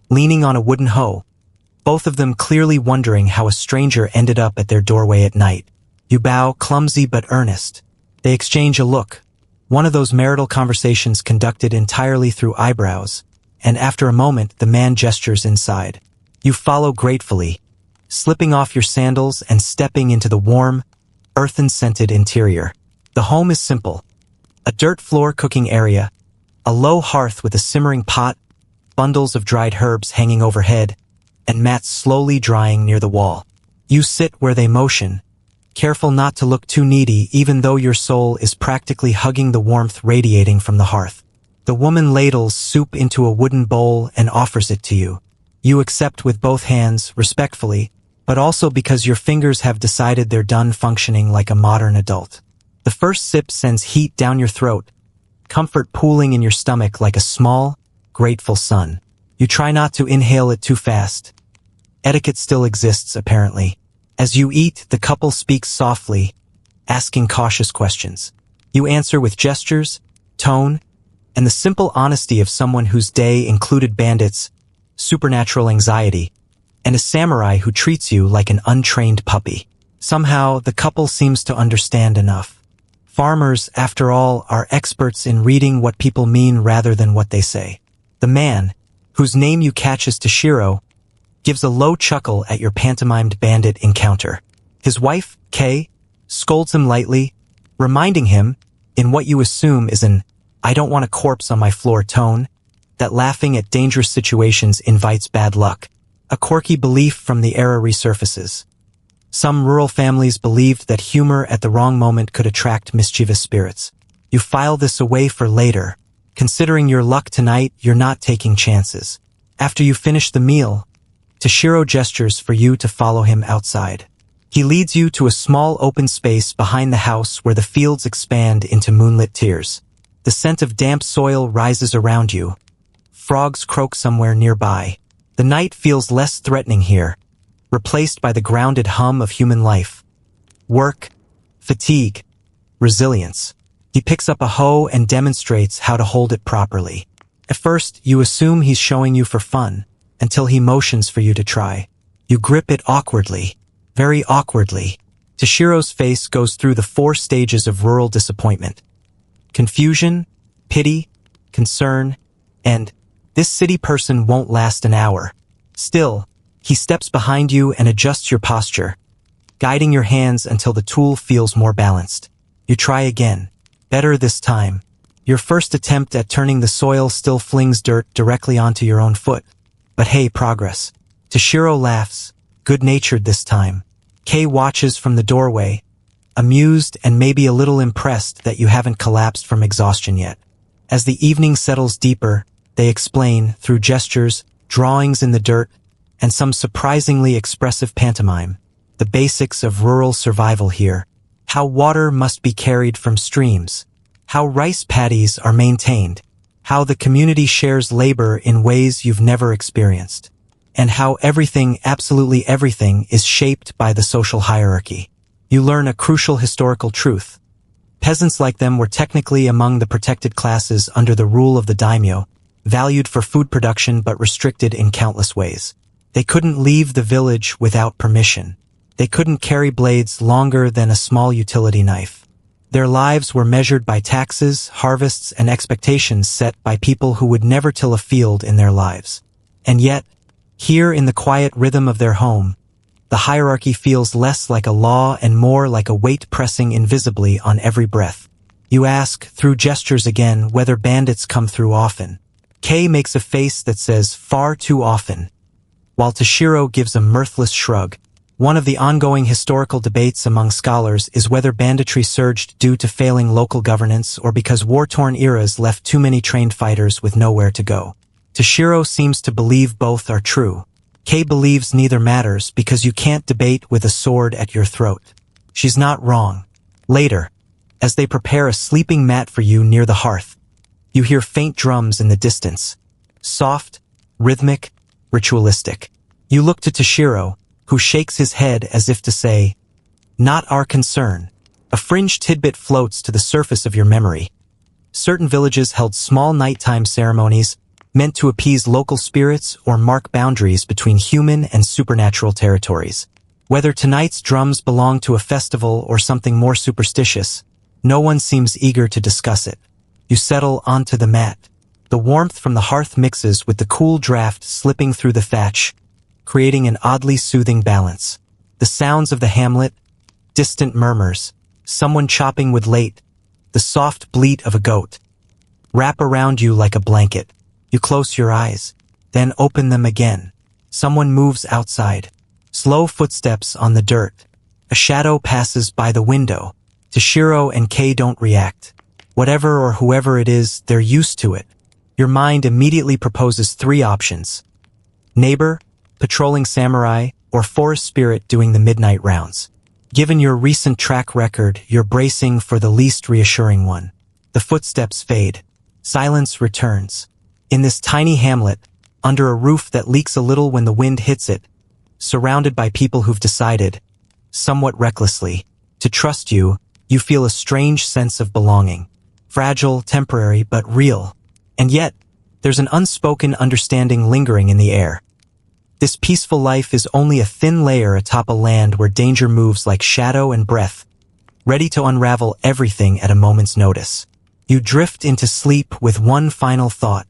[SPEAKER 1] leaning on a wooden hoe, both of them clearly wondering how a stranger ended up at their doorway at night. You bow, clumsy but earnest. They exchange a look, one of those marital conversations conducted entirely through eyebrows, and after a moment the man gestures inside. You follow gratefully, slipping off your sandals and stepping into the warm, earthen-scented interior. The home is simple. A dirt floor cooking area, a low hearth with a simmering pot, bundles of dried herbs hanging overhead, and mats slowly drying near the wall. You sit where they motion, careful not to look too needy even though your soul is practically hugging the warmth radiating from the hearth. The woman ladles soup into a wooden bowl and offers it to you. You accept with both hands, respectfully, but also because your fingers have decided they're done functioning like a modern adult. The first sip sends heat down your throat, comfort pooling in your stomach like a small, grateful sun. You try not to inhale it too fast. Etiquette still exists, apparently. As you eat, the couple speaks softly, asking cautious questions. You answer with gestures, tone, and the simple honesty of someone whose day included bandits, supernatural anxiety, and a samurai who treats you like an untrained puppy. Somehow, the couple seems to understand enough. Farmers, after all, are experts in reading what people mean rather than what they say. The man, whose name you catch as Toshiro, gives a low chuckle at your pantomimed bandit encounter. His wife, Kay, scolds him lightly, reminding him, in what you assume is an "I don't want a corpse on my floor" tone, that laughing at dangerous situations invites bad luck. A quirky belief from the era resurfaces. Some rural families believed that humor at the wrong moment could attract mischievous spirits. You file this away for later. Considering your luck tonight, you're not taking chances. After you finish the meal, Toshiro gestures for you to follow him outside. He leads you to a small open space behind the house where the fields expand into moonlit tiers. The scent of damp soil rises around you. Frogs croak somewhere nearby. The night feels less threatening here, replaced by the grounded hum of human life. Work, fatigue, resilience. He picks up a hoe and demonstrates how to hold it properly. At first, you assume he's showing you for fun, until he motions for you to try. You grip it awkwardly, very awkwardly. Toshiro's face goes through the 4 stages of rural disappointment. Confusion, pity, concern, and this city person won't last an hour. Still, he steps behind you and adjusts your posture, guiding your hands until the tool feels more balanced. You try again. Better this time. Your first attempt at turning the soil still flings dirt directly onto your own foot. But hey, progress. Toshiro laughs, good-natured this time. Kei watches from the doorway, amused and maybe a little impressed that you haven't collapsed from exhaustion yet. As the evening settles deeper, they explain, through gestures, drawings in the dirt, and some surprisingly expressive pantomime, the basics of rural survival here. How water must be carried from streams, how rice paddies are maintained, how the community shares labor in ways you've never experienced, and how everything, absolutely everything, is shaped by the social hierarchy. You learn a crucial historical truth. Peasants like them were technically among the protected classes under the rule of the daimyo, valued for food production but restricted in countless ways. They couldn't leave the village without permission. They couldn't carry blades longer than a small utility knife. Their lives were measured by taxes, harvests, and expectations set by people who would never till a field in their lives. And yet, here in the quiet rhythm of their home, the hierarchy feels less like a law and more like a weight pressing invisibly on every breath. You ask, through gestures again, whether bandits come through often. Kei makes a face that says, far too often, while Toshiro gives a mirthless shrug. One of the ongoing historical debates among scholars is whether banditry surged due to failing local governance or because war-torn eras left too many trained fighters with nowhere to go. Toshiro seems to believe both are true. Kei believes neither matters because you can't debate with a sword at your throat. She's not wrong. Later, as they prepare a sleeping mat for you near the hearth, you hear faint drums in the distance. Soft, rhythmic, ritualistic. You look to Toshiro, who shakes his head as if to say, not our concern. A fringe tidbit floats to the surface of your memory. Certain villages held small nighttime ceremonies meant to appease local spirits or mark boundaries between human and supernatural territories. Whether tonight's drums belong to a festival or something more superstitious, no one seems eager to discuss it. You settle onto the mat. The warmth from the hearth mixes with the cool draft slipping through the thatch, creating an oddly soothing balance. The sounds of the hamlet, distant murmurs, someone chopping wood late, the soft bleat of a goat, wrap around you like a blanket. You close your eyes, then open them again. Someone moves outside. Slow footsteps on the dirt. A shadow passes by the window. Toshiro and Kei don't react. Whatever or whoever it is, they're used to it. Your mind immediately proposes 3 options. Neighbor, patrolling samurai, or forest spirit doing the midnight rounds. Given your recent track record, you're bracing for the least reassuring one. The footsteps fade. Silence returns. In this tiny hamlet, under a roof that leaks a little when the wind hits it, surrounded by people who've decided, somewhat recklessly, to trust you, you feel a strange sense of belonging. Fragile, temporary, but real. And yet, there's an unspoken understanding lingering in the air. This peaceful life is only a thin layer atop a land where danger moves like shadow and breath, ready to unravel everything at a moment's notice. You drift into sleep with one final thought.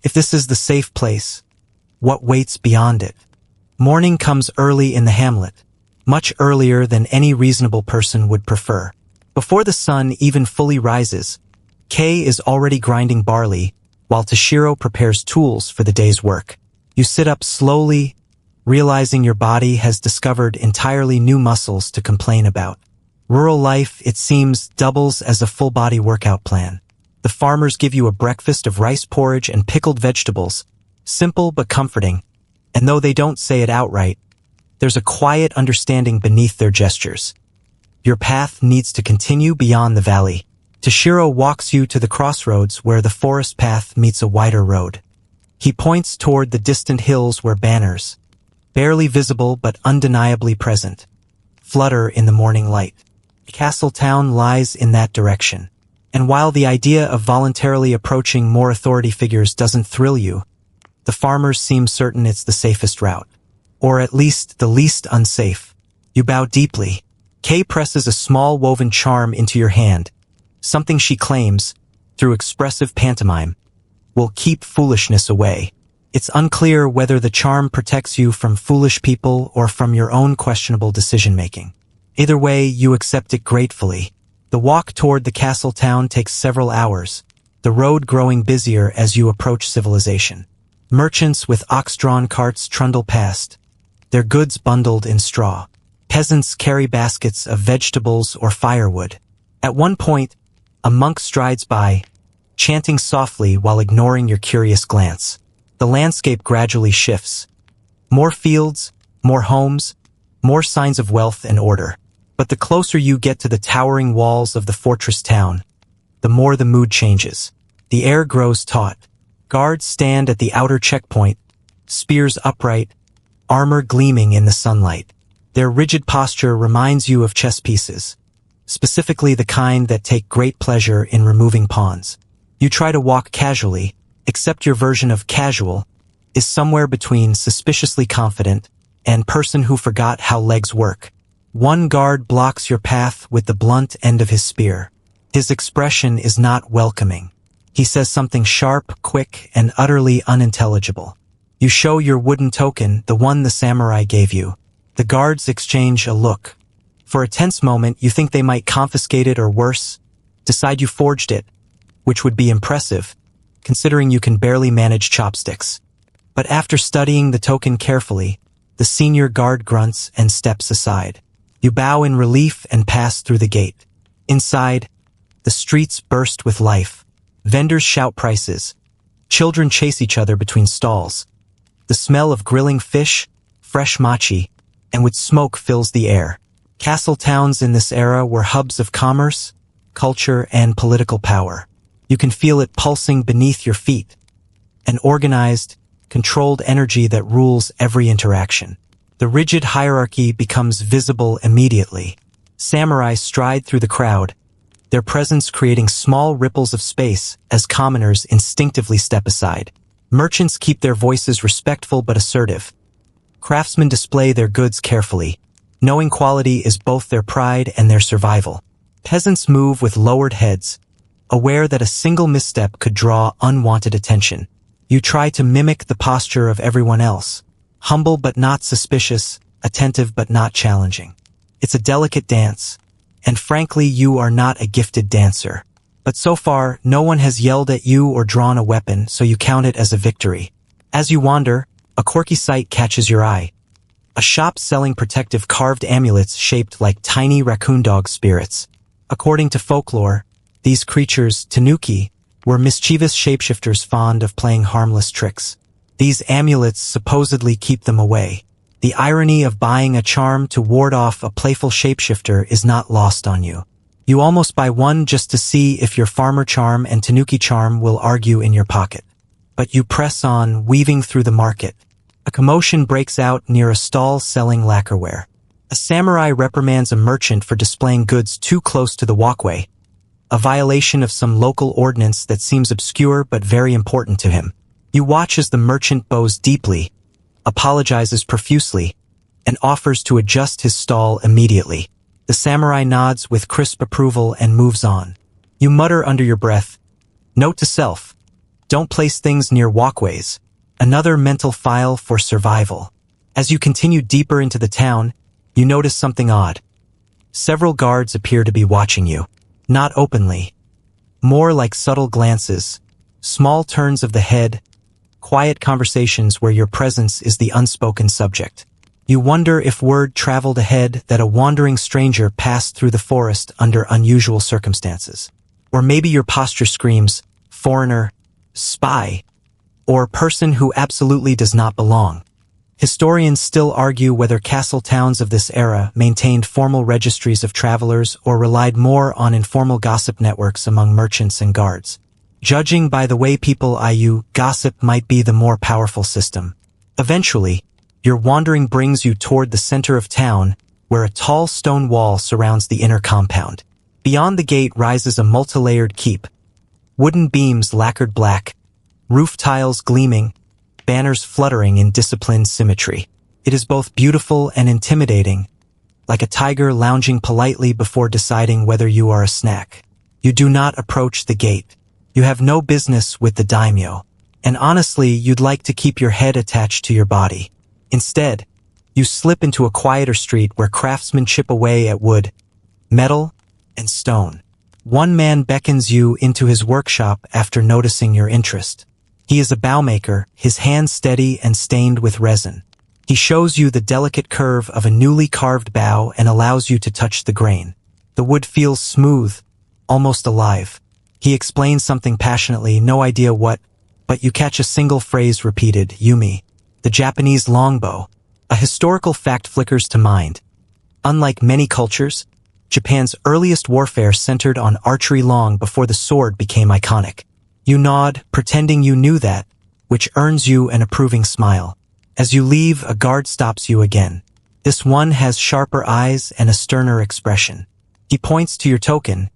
[SPEAKER 1] If this is the safe place, what waits beyond it? Morning comes early in the hamlet, much earlier than any reasonable person would prefer. Before the sun even fully rises, Kei is already grinding barley, while Toshiro prepares tools for the day's work. You sit up slowly, realizing your body has discovered entirely new muscles to complain about. Rural life, it seems, doubles as a full-body workout plan. The farmers give you a breakfast of rice porridge and pickled vegetables, simple but comforting, and though they don't say it outright, there's a quiet understanding beneath their gestures. Your path needs to continue beyond the valley. Toshiro walks you to the crossroads where the forest path meets a wider road. He points toward the distant hills where banners, barely visible but undeniably present, flutter in the morning light. Castle Town lies in that direction. And while the idea of voluntarily approaching more authority figures doesn't thrill you, the farmers seem certain it's the safest route. Or at least the least unsafe. You bow deeply. Kay presses a small woven charm into your hand, something she claims, through expressive pantomime, will keep foolishness away. It's unclear whether the charm protects you from foolish people or from your own questionable decision-making. Either way, you accept it gratefully. The walk toward the castle town takes several hours, the road growing busier as you approach civilization. Merchants with ox-drawn carts trundle past, their goods bundled in straw. Peasants carry baskets of vegetables or firewood. At one point, a monk strides by, chanting softly while ignoring your curious glance. The landscape gradually shifts. More fields, more homes, more signs of wealth and order. But the closer you get to the towering walls of the fortress town, the more the mood changes. The air grows taut. Guards stand at the outer checkpoint, spears upright, armor gleaming in the sunlight. Their rigid posture reminds you of chess pieces, specifically the kind that take great pleasure in removing pawns. You try to walk casually, except your version of casual is somewhere between suspiciously confident and person who forgot how legs work. One guard blocks your path with the blunt end of his spear. His expression is not welcoming. He says something sharp, quick, and utterly unintelligible. You show your wooden token, the one the samurai gave you. The guards exchange a look. For a tense moment, you think they might confiscate it or worse, decide you forged it, which would be impressive, considering you can barely manage chopsticks. But after studying the token carefully, the senior guard grunts and steps aside. You bow in relief and pass through the gate. Inside, the streets burst with life. Vendors shout prices. Children chase each other between stalls. The smell of grilling fish, fresh mochi, and with smoke fills the air. Castle towns in this era were hubs of commerce, culture, and political power. You can feel it pulsing beneath your feet. An organized, controlled energy that rules every interaction. The rigid hierarchy becomes visible immediately. Samurai stride through the crowd, their presence creating small ripples of space as commoners instinctively step aside. Merchants keep their voices respectful but assertive. Craftsmen display their goods carefully, knowing quality is both their pride and their survival. Peasants move with lowered heads, aware that a single misstep could draw unwanted attention. You try to mimic the posture of everyone else, humble but not suspicious, attentive but not challenging. It's a delicate dance, and frankly, you are not a gifted dancer. But so far, no one has yelled at you or drawn a weapon, so you count it as a victory. As you wander, a quirky sight catches your eye. A shop selling protective carved amulets shaped like tiny raccoon dog spirits. According to folklore, these creatures, tanuki, were mischievous shapeshifters fond of playing harmless tricks. These amulets supposedly keep them away. The irony of buying a charm to ward off a playful shapeshifter is not lost on you. You almost buy one just to see if your farmer charm and tanuki charm will argue in your pocket. But you press on, weaving through the market. A commotion breaks out near a stall selling lacquerware. A samurai reprimands a merchant for displaying goods too close to the walkway, a violation of some local ordinance that seems obscure but very important to him. You watch as the merchant bows deeply, apologizes profusely, and offers to adjust his stall immediately. The samurai nods with crisp approval and moves on. You mutter under your breath, "Note to self, don't place things near walkways." Another mental file for survival. As you continue deeper into the town, you notice something odd. Several guards appear to be watching you. Not openly. More like subtle glances, Small turns of the head, quiet conversations where your presence is the unspoken subject. You wonder if word traveled ahead that a wandering stranger passed through the forest under unusual circumstances. Or maybe your posture screams, foreigner, spy, or person who absolutely does not belong. Historians still argue whether castle towns of this era maintained formal registries of travelers or relied more on informal gossip networks among merchants and guards. Judging by the way people gossip might be the more powerful system. Eventually, your wandering brings you toward the center of town, where a tall stone wall surrounds the inner compound. Beyond the gate rises a multi-layered keep. Wooden beams lacquered black, roof tiles gleaming, banners fluttering in disciplined symmetry. It is both beautiful and intimidating, like a tiger lounging politely before deciding whether you are a snack. You do not approach the gate. You have no business with the daimyo, and honestly, you'd like to keep your head attached to your body. Instead, you slip into a quieter street where craftsmen chip away at wood, metal, and stone. One man beckons you into his workshop after noticing your interest. He is a bowmaker, his hands steady and stained with resin. He shows you the delicate curve of a newly carved bow and allows you to touch the grain. The wood feels smooth, almost alive. He explains something passionately, no idea what, but you catch a single phrase repeated, Yumi. The Japanese longbow. A historical fact flickers to mind. Unlike many cultures, Japan's earliest warfare centered on archery long before the sword became iconic. You nod, pretending you knew that, which earns you an approving smile. As you leave, a guard stops you again. This one has sharper eyes and a sterner expression. He points to your token,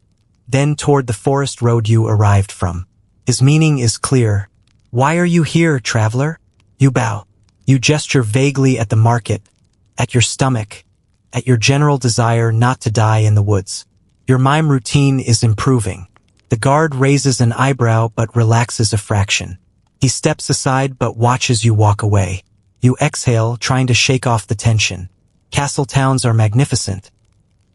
[SPEAKER 1] then toward the forest road you arrived from. His meaning is clear. Why are you here, traveler? You bow. You gesture vaguely at the market, at your stomach, at your general desire not to die in the woods. Your mime routine is improving. The guard raises an eyebrow but relaxes a fraction. He steps aside but watches you walk away. You exhale, trying to shake off the tension. Castle towns are magnificent,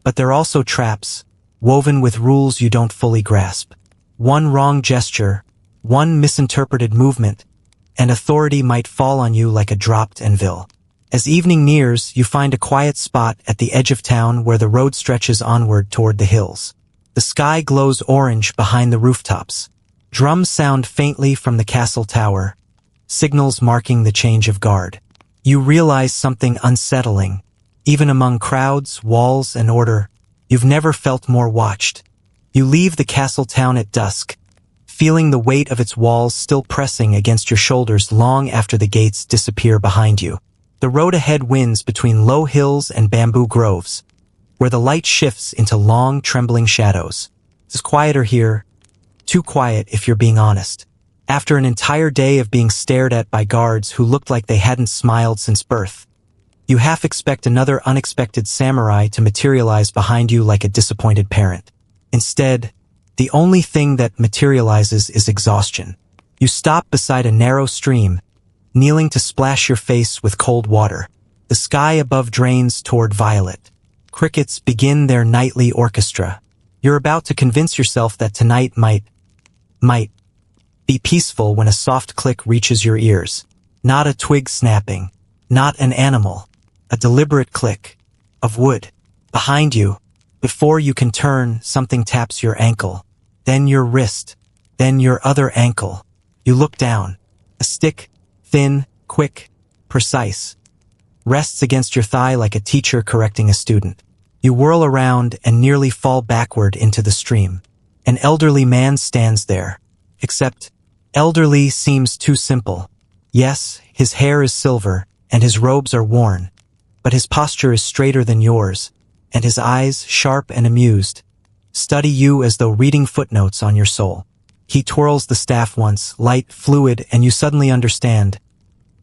[SPEAKER 1] but they're also traps, woven with rules you don't fully grasp. One wrong gesture, one misinterpreted movement, and authority might fall on you like a dropped anvil. As evening nears, you find a quiet spot at the edge of town where the road stretches onward toward the hills. The sky glows orange behind the rooftops. Drums sound faintly from the castle tower, signals marking the change of guard. You realize something unsettling. Even among crowds, walls, and order, you've never felt more watched. You leave the castle town at dusk, feeling the weight of its walls still pressing against your shoulders long after the gates disappear behind you. The road ahead winds between low hills and bamboo groves, where the light shifts into long, trembling shadows. It's quieter here, too quiet if you're being honest. After an entire day of being stared at by guards who looked like they hadn't smiled since birth, you half expect another unexpected samurai to materialize behind you like a disappointed parent. Instead, the only thing that materializes is exhaustion. You stop beside a narrow stream, kneeling to splash your face with cold water. The sky above drains toward violet. Crickets begin their nightly orchestra. You're about to convince yourself that tonight might be peaceful when a soft click reaches your ears. Not a twig snapping, not an animal, a deliberate click of wood. Behind you, before you can turn, something taps your ankle, then your wrist, then your other ankle. You look down. A stick, thin, quick, precise, rests against your thigh like a teacher correcting a student. You whirl around and nearly fall backward into the stream. An elderly man stands there. Except, elderly seems too simple. Yes, his hair is silver, and his robes are worn, but his posture is straighter than yours, and his eyes, sharp and amused, study you as though reading footnotes on your soul. He twirls the staff once, light, fluid, and you suddenly understand.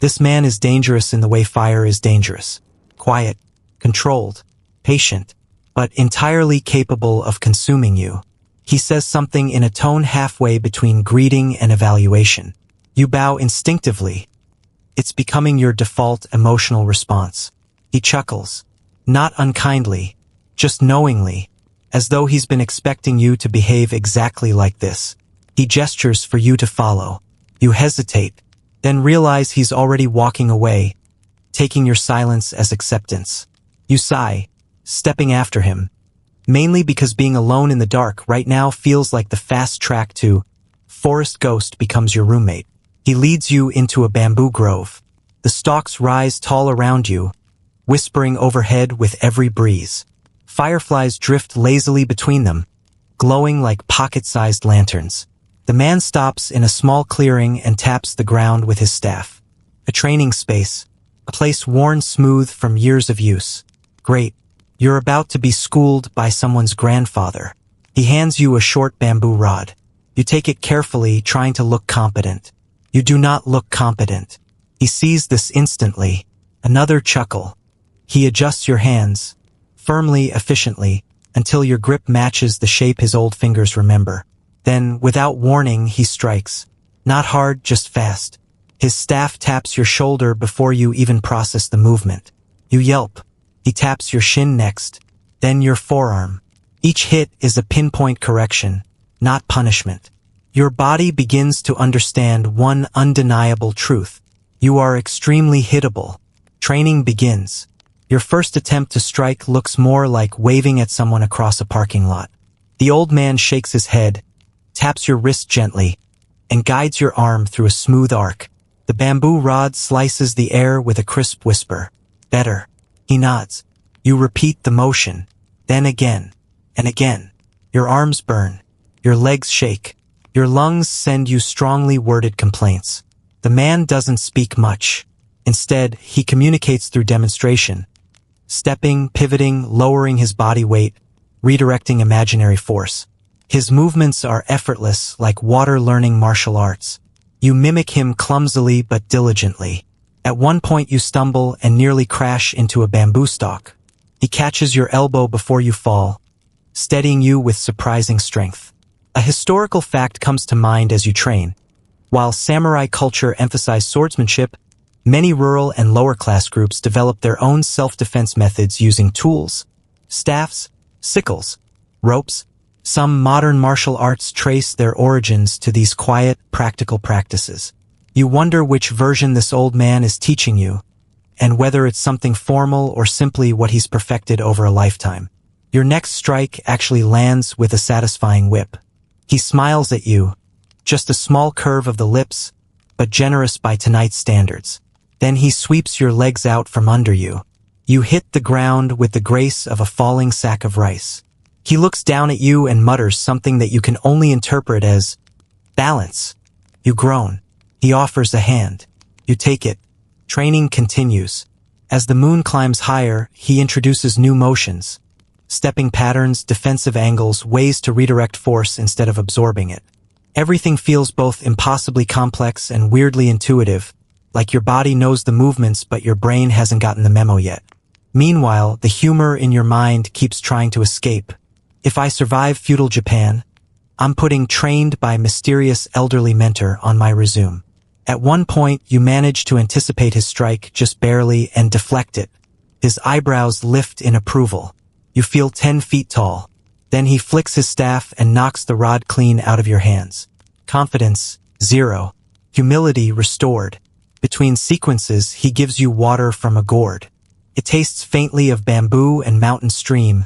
[SPEAKER 1] This man is dangerous in the way fire is dangerous. Quiet, controlled, patient, but entirely capable of consuming you. He says something in a tone halfway between greeting and evaluation. You bow instinctively. It's becoming your default emotional response. He chuckles, not unkindly, just knowingly, as though he's been expecting you to behave exactly like this. He gestures for you to follow. You hesitate, then realize he's already walking away, taking your silence as acceptance. You sigh, stepping after him, mainly because being alone in the dark right now feels like the fast track to Forest Ghost becomes your roommate. He leads you into a bamboo grove. The stalks rise tall around you, whispering overhead with every breeze. Fireflies drift lazily between them, glowing like pocket-sized lanterns. The man stops in a small clearing and taps the ground with his staff. A training space, a place worn smooth from years of use. Great. You're about to be schooled by someone's grandfather. He hands you a short bamboo rod. You take it carefully, trying to look competent. You do not look competent. He sees this instantly. Another chuckle. He adjusts your hands, firmly, efficiently, until your grip matches the shape his old fingers remember. Then, without warning, he strikes. Not hard, just fast. His staff taps your shoulder before you even process the movement. You yelp. He taps your shin next, then your forearm. Each hit is a pinpoint correction, not punishment. Your body begins to understand one undeniable truth. You are extremely hittable. Training begins. Your first attempt to strike looks more like waving at someone across a parking lot. The old man shakes his head, taps your wrist gently, and guides your arm through a smooth arc. The bamboo rod slices the air with a crisp whisper. Better. He nods. You repeat the motion, then again, and again. Your arms burn. Your legs shake. Your lungs send you strongly worded complaints. The man doesn't speak much. Instead, he communicates through demonstration. Stepping, pivoting, lowering his body weight, redirecting imaginary force. His movements are effortless, like water learning martial arts. You mimic him clumsily but diligently. At one point you stumble and nearly crash into a bamboo stalk. He catches your elbow before you fall, steadying you with surprising strength. A historical fact comes to mind as you train. While samurai culture emphasized swordsmanship, many rural and lower-class groups developed their own self-defense methods using tools, staffs, sickles, ropes. Some modern martial arts trace their origins to these quiet, practical practices. You wonder which version this old man is teaching you, and whether it's something formal or simply what he's perfected over a lifetime. Your next strike actually lands with a satisfying whip. He smiles at you, just a small curve of the lips, but generous by tonight's standards. Then he sweeps your legs out from under you. You hit the ground with the grace of a falling sack of rice. He looks down at you and mutters something that you can only interpret as balance. You groan. He offers a hand. You take it. Training continues. As the moon climbs higher, he introduces new motions. Stepping patterns, defensive angles, ways to redirect force instead of absorbing it. Everything feels both impossibly complex and weirdly intuitive, like your body knows the movements but your brain hasn't gotten the memo yet. Meanwhile, the humor in your mind keeps trying to escape. If I survive Feudal Japan, I'm putting trained by mysterious elderly mentor on my resume. At one point, you manage to anticipate his strike just barely and deflect it. His eyebrows lift in approval. You feel 10 feet tall. Then he flicks his staff and knocks the rod clean out of your hands. Confidence, 0. Humility, restored. Between sequences, he gives you water from a gourd. It tastes faintly of bamboo and mountain stream,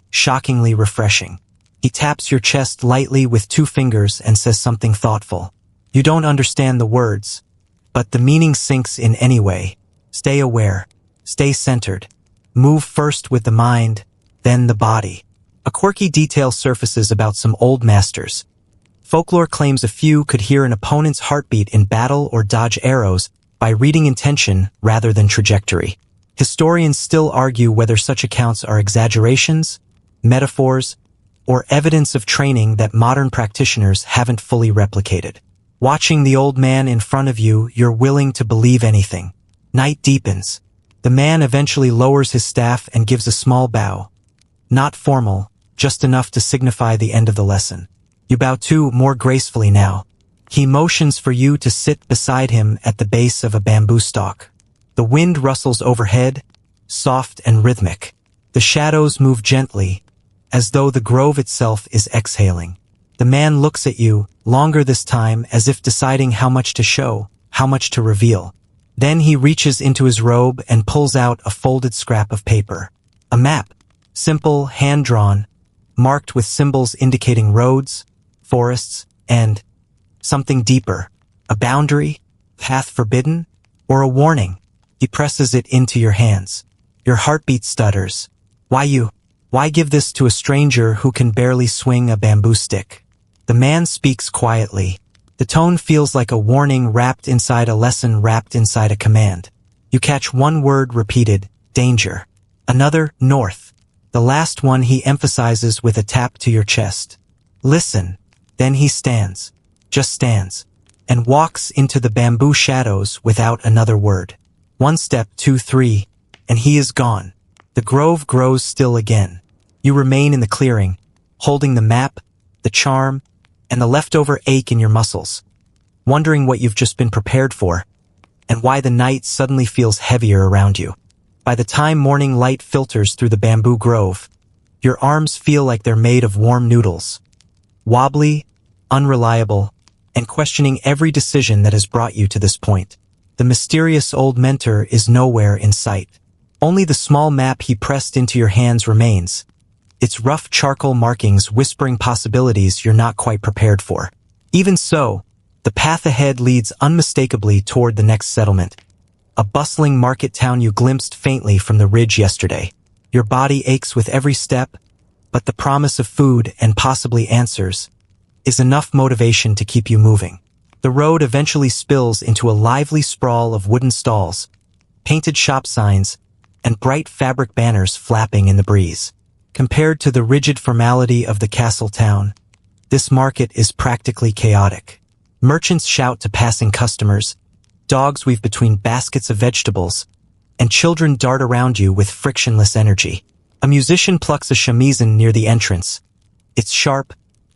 [SPEAKER 1] shockingly refreshing. He taps your chest lightly with 2 fingers and says something thoughtful. You don't understand the words, but the meaning sinks in anyway. Stay aware. Stay centered. Move first with the mind, then the body. A quirky detail surfaces about some old masters. Folklore claims a few could hear an opponent's heartbeat in battle or dodge arrows by reading intention rather than trajectory. Historians still argue whether such accounts are exaggerations, metaphors, or evidence of training that modern practitioners haven't fully replicated. Watching the old man in front of you, you're willing to believe anything. Night deepens. The man eventually lowers his staff and gives a small bow. Not formal, just enough to signify the end of the lesson. You bow too, more gracefully now. He motions for you to sit beside him at the base of a bamboo stalk. The wind rustles overhead, soft and rhythmic. The shadows move gently, as though the grove itself is exhaling. The man looks at you, longer this time, as if deciding how much to show, how much to reveal. Then he reaches into his robe and pulls out a folded scrap of paper. A map. Simple, hand-drawn, marked with symbols indicating roads, forests, and something deeper. A boundary, path forbidden, or a warning. He presses it into your hands. Your heartbeat stutters. Why you? Why give this to a stranger who can barely swing a bamboo stick? The man speaks quietly. The tone feels like a warning wrapped inside a lesson wrapped inside a command. You catch one word repeated, danger. Another, north. The last one he emphasizes with a tap to your chest. Listen. Then he stands, just stands, and walks into the bamboo shadows without another word. One step, 2, 3, and he is gone. The grove grows still again. You remain in the clearing, holding the map, the charm, and the leftover ache in your muscles, wondering what you've just been prepared for, and why the night suddenly feels heavier around you. By the time morning light filters through the bamboo grove, your arms feel like they're made of warm noodles. Wobbly, unreliable, and questioning every decision that has brought you to this point. The mysterious old mentor is nowhere in sight. Only the small map he pressed into your hands remains, its rough charcoal markings whispering possibilities you're not quite prepared for. Even so, the path ahead leads unmistakably toward the next settlement, a bustling market town you glimpsed faintly from the ridge yesterday. Your body aches with every step, but the promise of food and possibly answers is enough motivation to keep you moving. The road eventually spills into a lively sprawl of wooden stalls, painted shop signs, and bright fabric banners flapping in the breeze. Compared to the rigid formality of the castle town, this market is practically chaotic. Merchants shout to passing customers, dogs weave between baskets of vegetables, and children dart around you with frictionless energy. A musician plucks a shamisen near the entrance, its sharp,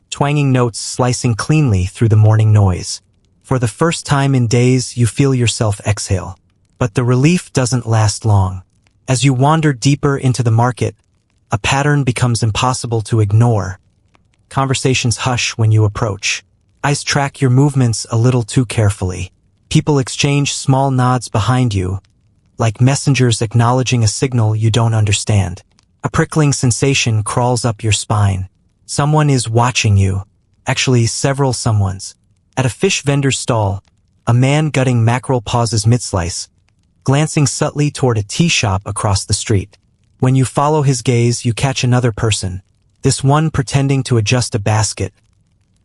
[SPEAKER 1] twanging notes slicing cleanly through the morning noise. For the first time in days, you feel yourself exhale. But the relief doesn't last long. As you wander deeper into the market, a pattern becomes impossible to ignore. Conversations hush when you approach. Eyes track your movements a little too carefully. People exchange small nods behind you, like messengers acknowledging a signal you don't understand. A prickling sensation crawls up your spine. Someone is watching you. Actually, several someones. At a fish vendor's stall, a man gutting mackerel pauses mid-slice, glancing subtly toward a tea shop across the street. When you follow his gaze, you catch another person, this one pretending to adjust a basket,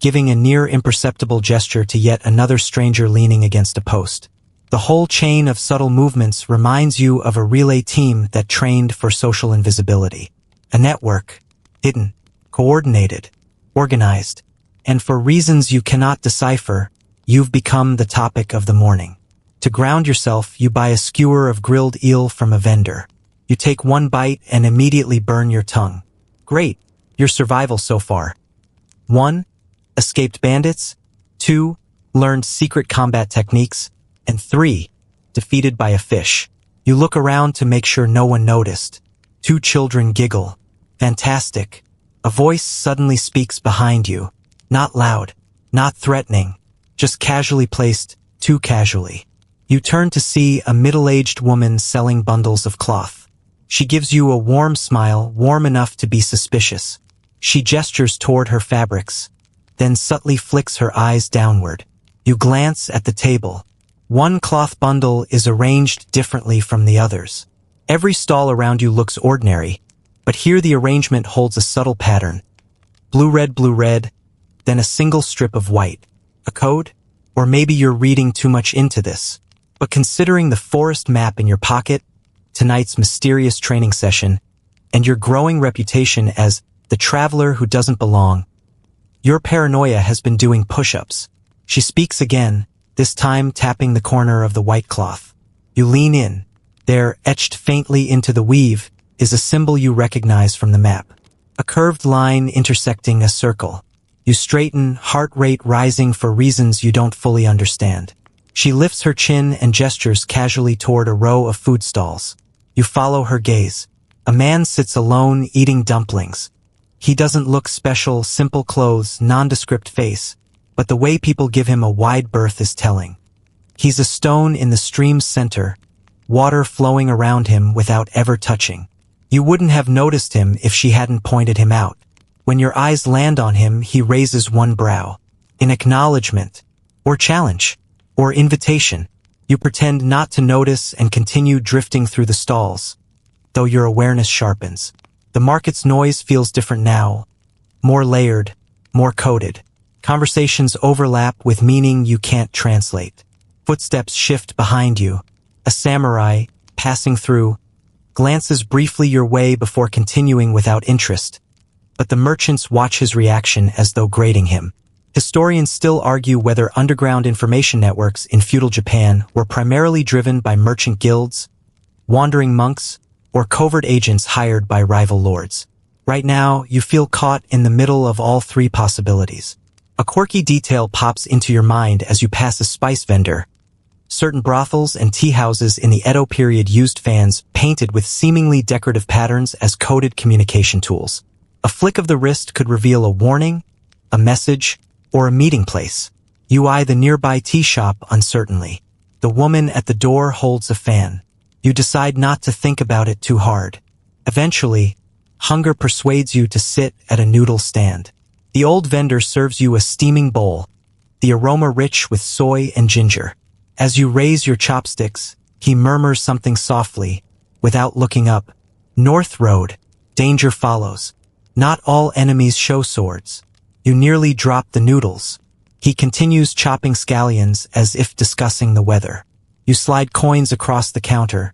[SPEAKER 1] giving a near imperceptible gesture to yet another stranger leaning against a post. The whole chain of subtle movements reminds you of a relay team that trained for social invisibility. A network, hidden, coordinated, organized, and for reasons you cannot decipher, you've become the topic of the morning. To ground yourself, you buy a skewer of grilled eel from a vendor. You take one bite and immediately burn your tongue. Great, your survival so far. 1. Escaped bandits. 2. Learned secret combat techniques. And 3. Defeated by a fish. You look around to make sure no one noticed. 2 children giggle. Fantastic. A voice suddenly speaks behind you. Not loud, not threatening, just casually placed, too casually. You turn to see a middle-aged woman selling bundles of cloth. She gives you a warm smile, warm enough to be suspicious. She gestures toward her fabrics, then subtly flicks her eyes downward. You glance at the table. One cloth bundle is arranged differently from the others. Every stall around you looks ordinary, but here the arrangement holds a subtle pattern. Blue-red, then a single strip of white. A code? Or maybe you're reading too much into this. But considering the forest map in your pocket, tonight's mysterious training session, and your growing reputation as the traveler who doesn't belong, your paranoia has been doing push-ups. She speaks again, this time tapping the corner of the white cloth. You lean in. There, etched faintly into the weave, is a symbol you recognize from the map. A curved line intersecting a circle. You straighten, heart rate rising for reasons you don't fully understand. She lifts her chin and gestures casually toward a row of food stalls. You follow her gaze. A man sits alone eating dumplings, He doesn't look special, simple clothes, nondescript face, but the way people give him a wide berth is telling. He's a stone in the stream's center, water flowing around him without ever touching. You wouldn't have noticed him if she hadn't pointed him out. When your eyes land on him, he raises one brow. In acknowledgement, or challenge, or invitation. You pretend not to notice and continue drifting through the stalls, though your awareness sharpens. The market's noise feels different now, more layered, more coded. Conversations overlap with meaning you can't translate. Footsteps shift behind you. A samurai, passing through, glances briefly your way before continuing without interest, but the merchants watch his reaction as though grading him. Historians still argue whether underground information networks in feudal Japan were primarily driven by merchant guilds, wandering monks, or covert agents hired by rival lords. Right now, you feel caught in the middle of all three possibilities. A quirky detail pops into your mind as you pass a spice vendor. Certain brothels and tea houses in the Edo period used fans painted with seemingly decorative patterns as coded communication tools. A flick of the wrist could reveal a warning, a message, or a meeting place. You eye the nearby tea shop uncertainly. The woman at the door holds a fan. You decide not to think about it too hard. Eventually, hunger persuades you to sit at a noodle stand. The old vendor serves you a steaming bowl, the aroma rich with soy and ginger. As you raise your chopsticks, he murmurs something softly, without looking up. North Road, danger follows. Not all enemies show swords. You nearly drop the noodles. He continues chopping scallions as if discussing the weather. You slide coins across the counter,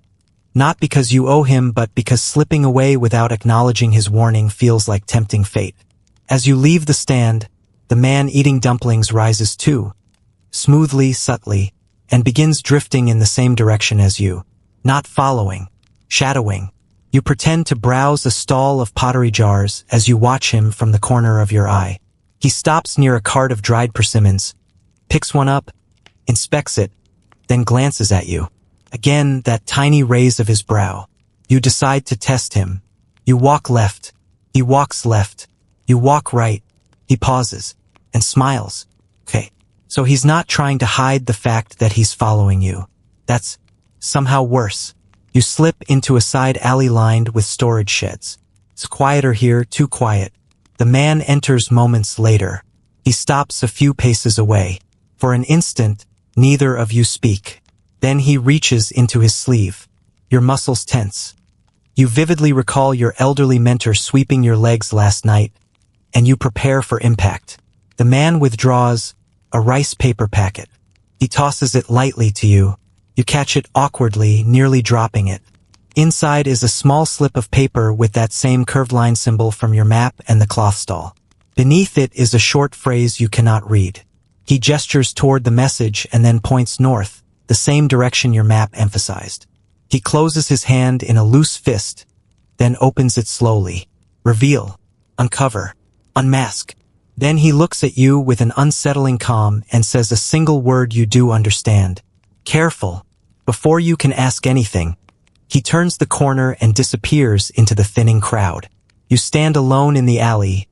[SPEAKER 1] not because you owe him but because slipping away without acknowledging his warning feels like tempting fate. As you leave the stand, the man eating dumplings rises too, smoothly, subtly, and begins drifting in the same direction as you. Not following, shadowing. You pretend to browse a stall of pottery jars as you watch him from the corner of your eye. He stops near a cart of dried persimmons, picks one up, inspects it, then glances at you. Again, that tiny raise of his brow. You decide to test him. You walk left. He walks left. You walk right. He pauses and smiles. Okay, so he's not trying to hide the fact that he's following you. That's somehow worse. You slip into a side alley lined with storage sheds. It's quieter here, too quiet. The man enters moments later. He stops a few paces away. For an instant, neither of you speak. Then he reaches into his sleeve. Your muscles tense. You vividly recall your elderly mentor sweeping your legs last night, and you prepare for impact. The man withdraws a rice paper packet. He tosses it lightly to you. You catch it awkwardly, nearly dropping it. Inside is a small slip of paper with that same curved line symbol from your map and the cloth stall. Beneath it is a short phrase you cannot read. He gestures toward the message and then points north, the same direction your map emphasized. He closes his hand in a loose fist, then opens it slowly. Reveal, uncover, unmask. Then he looks at you with an unsettling calm and says a single word you do understand. Careful. Before you can ask anything, he turns the corner and disappears into the thinning crowd. You stand alone in the alley,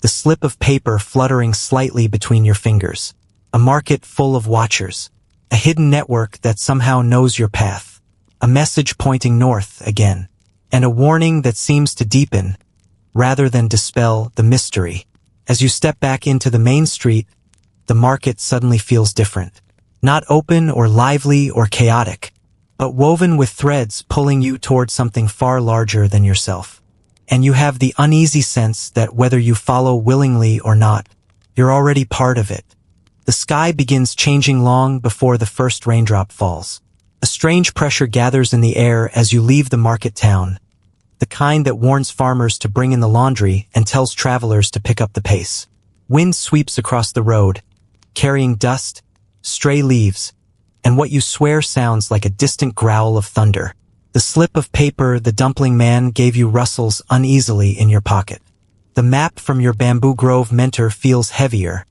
[SPEAKER 1] the slip of paper fluttering slightly between your fingers. A market full of watchers. A hidden network that somehow knows your path. A message pointing north again. And a warning that seems to deepen, rather than dispel, the mystery. As you step back into the main street, the market suddenly feels different. Not open or lively or chaotic, but woven with threads pulling you toward something far larger than yourself. And you have the uneasy sense that whether you follow willingly or not, you're already part of it. The sky begins changing long before the first raindrop falls. A strange pressure gathers in the air as you leave the market town, the kind that warns farmers to bring in the laundry and tells travelers to pick up the pace. Wind sweeps across the road, carrying dust, stray leaves, and what you swear sounds like a distant growl of thunder. The slip of paper the dumpling man gave you rustles uneasily in your pocket. The map from your bamboo grove mentor feels heavier,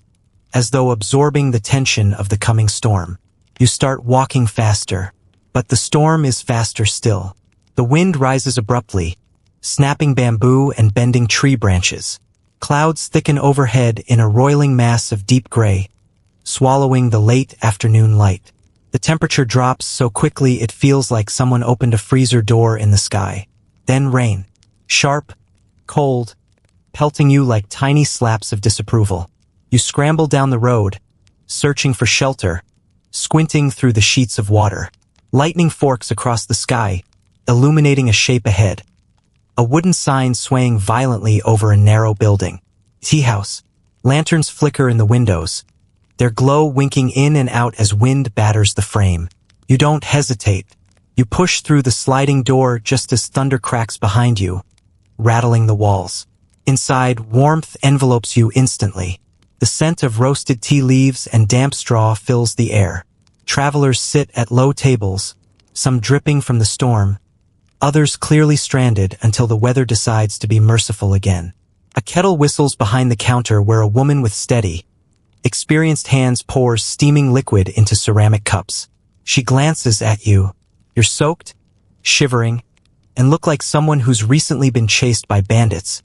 [SPEAKER 1] as though absorbing the tension of the coming storm. You start walking faster, but the storm is faster still. The wind rises abruptly, snapping bamboo and bending tree branches. Clouds thicken overhead in a roiling mass of deep gray, swallowing the late afternoon light. The temperature drops so quickly it feels like someone opened a freezer door in the sky. Then rain. Sharp, cold, pelting you like tiny slaps of disapproval. You scramble down the road, searching for shelter, squinting through the sheets of water. Lightning forks across the sky, illuminating a shape ahead. A wooden sign swaying violently over a narrow building. Tea house. Lanterns flicker in the windows, their glow winking in and out as wind batters the frame. You don't hesitate. You push through the sliding door just as thunder cracks behind you, rattling the walls. Inside, warmth envelopes you instantly. The scent of roasted tea leaves and damp straw fills the air. Travelers sit at low tables, some dripping from the storm, others clearly stranded until the weather decides to be merciful again. A kettle whistles behind the counter where a woman with steady, experienced hands pours steaming liquid into ceramic cups. She glances at you. You're soaked, shivering, and look like someone who's recently been chased by bandits,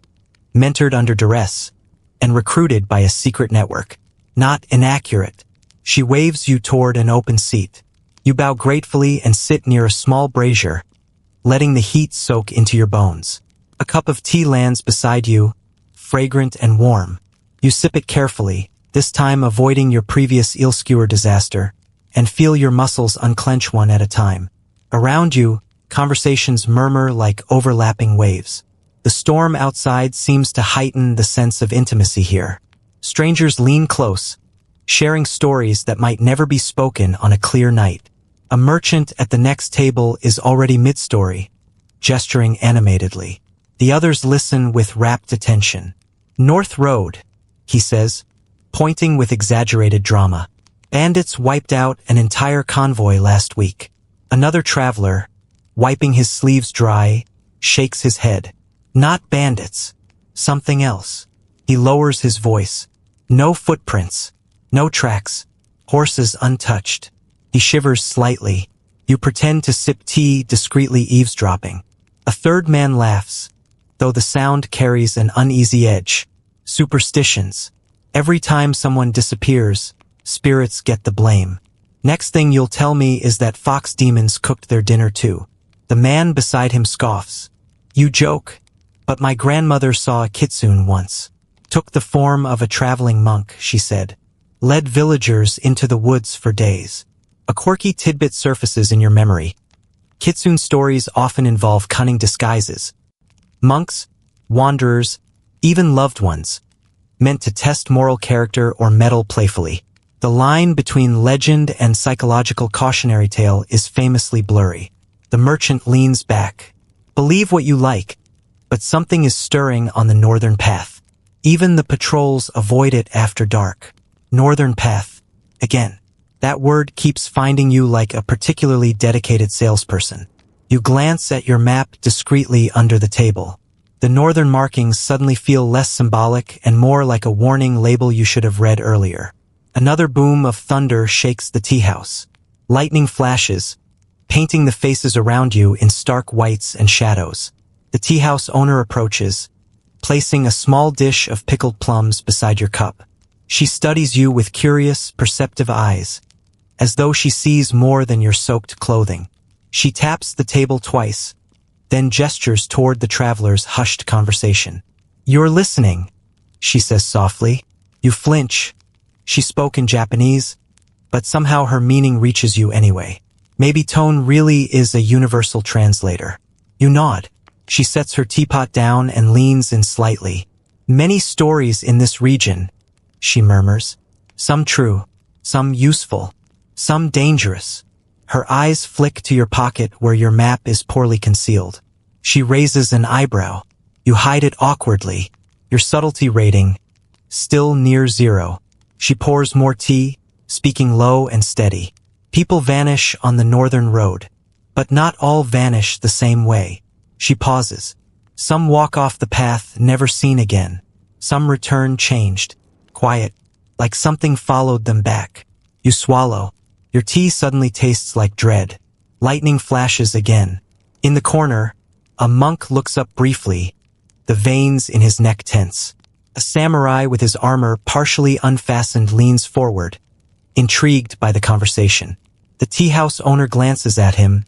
[SPEAKER 1] mentored under duress, and recruited by a secret network. Not inaccurate. She waves you toward an open seat. You bow gratefully and sit near a small brazier, letting the heat soak into your bones. A cup of tea lands beside you, fragrant and warm. You sip it carefully, this time avoiding your previous eel skewer disaster, and feel your muscles unclench one at a time. Around you, conversations murmur like overlapping waves. The storm outside seems to heighten the sense of intimacy here. Strangers lean close, sharing stories that might never be spoken on a clear night. A merchant at the next table is already mid-story, gesturing animatedly. The others listen with rapt attention. North Road, he says, pointing with exaggerated drama. Bandits wiped out an entire convoy last week. Another traveler, wiping his sleeves dry, shakes his head. Not bandits. Something else. He lowers his voice. No footprints. No tracks. Horses untouched. He shivers slightly. You pretend to sip tea, discreetly eavesdropping. A third man laughs, though the sound carries an uneasy edge. Superstitions. Every time someone disappears, spirits get the blame. Next thing you'll tell me is that fox demons cooked their dinner too. The man beside him scoffs. You joke, but my grandmother saw a kitsune once. Took the form of a traveling monk, she said. Led villagers into the woods for days. A quirky tidbit surfaces in your memory. Kitsune stories often involve cunning disguises. Monks, wanderers, even loved ones, meant to test moral character or meddle playfully. The line between legend and psychological cautionary tale is famously blurry. The merchant leans back. Believe what you like, but something is stirring on the northern path. Even the patrols avoid it after dark. Northern path. Again. That word keeps finding you like a particularly dedicated salesperson. You glance at your map discreetly under the table. The northern markings suddenly feel less symbolic and more like a warning label you should have read earlier. Another boom of thunder shakes the tea house. Lightning flashes, painting the faces around you in stark whites and shadows. The tea house owner approaches, placing a small dish of pickled plums beside your cup. She studies you with curious, perceptive eyes, as though she sees more than your soaked clothing. She taps the table twice, then gestures toward the traveler's hushed conversation. You're listening, she says softly. You flinch. She spoke in Japanese, but somehow her meaning reaches you anyway. Maybe tone really is a universal translator. You nod. She sets her teapot down and leans in slightly. Many stories in this region, she murmurs. Some true, some useful, some dangerous. Her eyes flick to your pocket where your map is poorly concealed. She raises an eyebrow. You hide it awkwardly. Your subtlety rating, still near 0. She pours more tea, speaking low and steady. People vanish on the northern road, but not all vanish the same way. She pauses. Some walk off the path, never seen again. Some return changed, quiet, like something followed them back. You swallow. Your tea suddenly tastes like dread. Lightning flashes again. In the corner, A monk looks up briefly, the veins in his neck tense. A samurai with his armor partially unfastened leans forward, intrigued by the conversation. The tea house owner glances at him,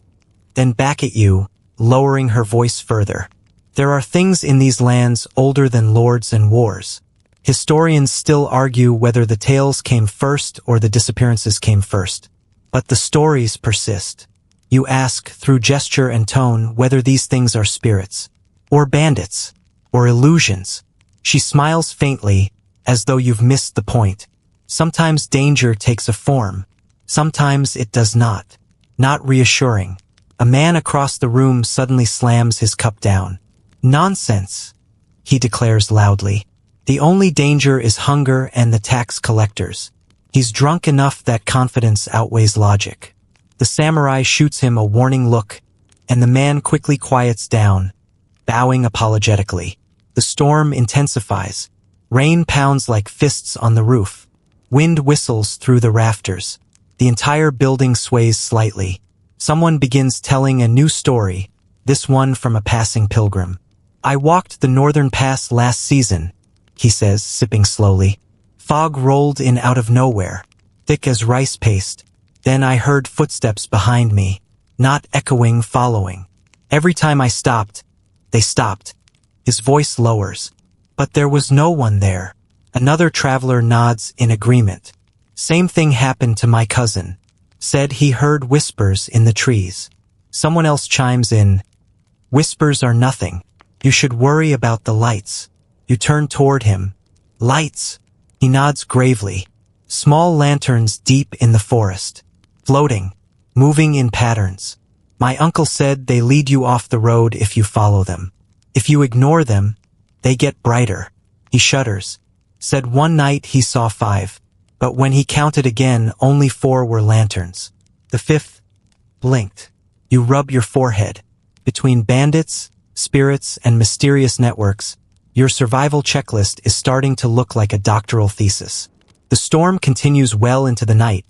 [SPEAKER 1] then back at you, lowering her voice further. There are things in these lands older than lords and wars. Historians still argue whether the tales came first or the disappearances came first. But the stories persist. You ask, through gesture and tone, whether these things are spirits, or bandits, or illusions. She smiles faintly, as though you've missed the point. Sometimes danger takes a form. Sometimes it does not. Not reassuring. A man across the room suddenly slams his cup down. Nonsense, he declares loudly. The only danger is hunger and the tax collectors. He's drunk enough that confidence outweighs logic. The samurai shoots him a warning look, and the man quickly quiets down, bowing apologetically. The storm intensifies. Rain pounds like fists on the roof. Wind whistles through the rafters. The entire building sways slightly. Someone begins telling a new story, this one from a passing pilgrim. I walked the northern pass last season, he says, sipping slowly. Fog rolled in out of nowhere, thick as rice paste. Then I heard footsteps behind me, not echoing, following. Every time I stopped, they stopped. His voice lowers. But there was no one there. Another traveler nods in agreement. Same thing happened to my cousin. Said he heard whispers in the trees. Someone else chimes in. Whispers are nothing. You should worry about the lights. You turn toward him. Lights. He nods gravely. Small lanterns deep in the forest. Floating. Moving in patterns. My uncle said they lead you off the road if you follow them. If you ignore them, they get brighter. He shudders. Said one night he saw 5. But when he counted again, only 4 were lanterns. The 5th blinked. You rub your forehead. Between bandits, spirits, and mysterious networks, your survival checklist is starting to look like a doctoral thesis. The storm continues well into the night,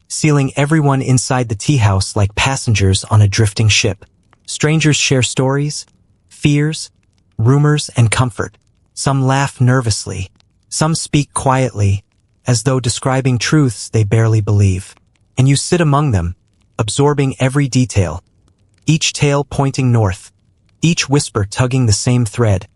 [SPEAKER 1] sealing everyone inside the tea house like passengers on a drifting ship. Strangers share stories, fears, rumors, and comfort. Some laugh nervously. Some speak quietly, as though describing truths they barely believe. And you sit among them, absorbing every detail, each tale pointing north, each whisper tugging the same thread,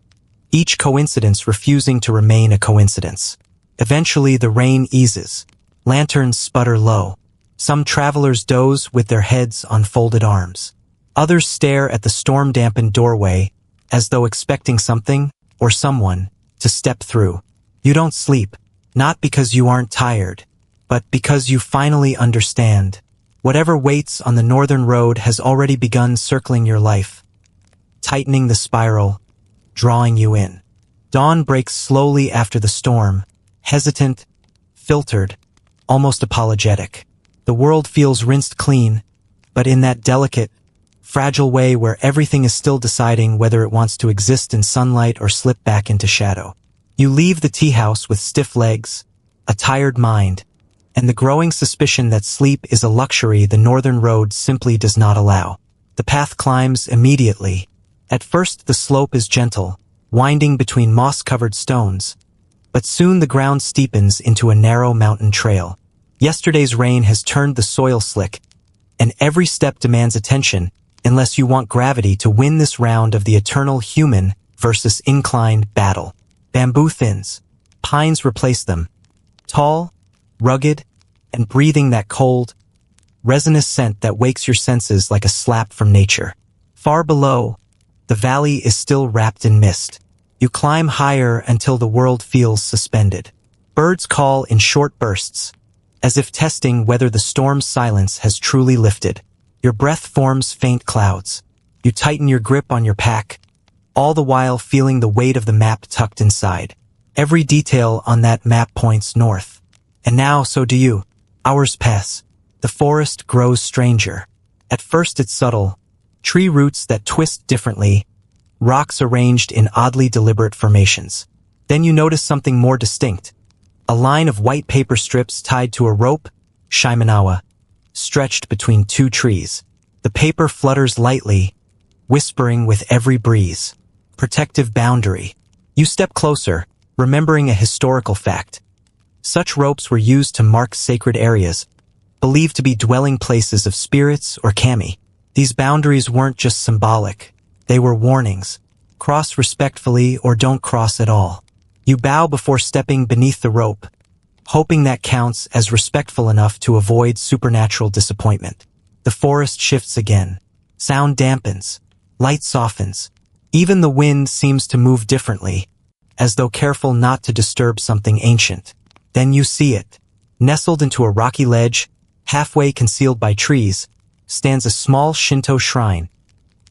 [SPEAKER 1] each coincidence refusing to remain a coincidence. Eventually the rain eases. Lanterns sputter low. Some travelers doze with their heads on folded arms. Others stare at the storm-dampened doorway, as though expecting something, or someone, to step through. You don't sleep. Not because you aren't tired, but because you finally understand. Whatever waits on the northern road has already begun circling your life, tightening the spiral, drawing you in. Dawn breaks slowly after the storm, hesitant, filtered, almost apologetic. The world feels rinsed clean, but in that delicate, fragile way where everything is still deciding whether it wants to exist in sunlight or slip back into shadow. You leave the tea house with stiff legs, a tired mind, and the growing suspicion that sleep is a luxury the northern road simply does not allow. The path climbs immediately. At first the slope is gentle, winding between moss-covered stones, but soon the ground steepens into a narrow mountain trail. Yesterday's rain has turned the soil slick, and every step demands attention unless you want gravity to win this round of the eternal human versus inclined battle. Bamboo thins. Pines replace them. Tall, rugged, and breathing that cold, resinous scent that wakes your senses like a slap from nature. Far below, the valley is still wrapped in mist. You climb higher until the world feels suspended. Birds call in short bursts, as if testing whether the storm's silence has truly lifted. Your breath forms faint clouds. You tighten your grip on your pack, all the while feeling the weight of the map tucked inside. Every detail on that map points north. And now, so do you. Hours pass. The forest grows stranger. At first it's subtle. Tree roots that twist differently. Rocks arranged in oddly deliberate formations. Then you notice something more distinct. A line of white paper strips tied to a rope, Shimenawa, stretched between 2 trees. The paper flutters lightly, whispering with every breeze. Protective boundary. You step closer, remembering a historical fact. Such ropes were used to mark sacred areas, believed to be dwelling places of spirits or kami. These boundaries weren't just symbolic, they were warnings. Cross respectfully or don't cross at all. You bow before stepping beneath the rope, hoping that counts as respectful enough to avoid supernatural disappointment. The forest shifts again. Sound dampens. Light softens. Even the wind seems to move differently, as though careful not to disturb something ancient. Then you see it. Nestled into a rocky ledge, halfway concealed by trees, stands a small Shinto shrine,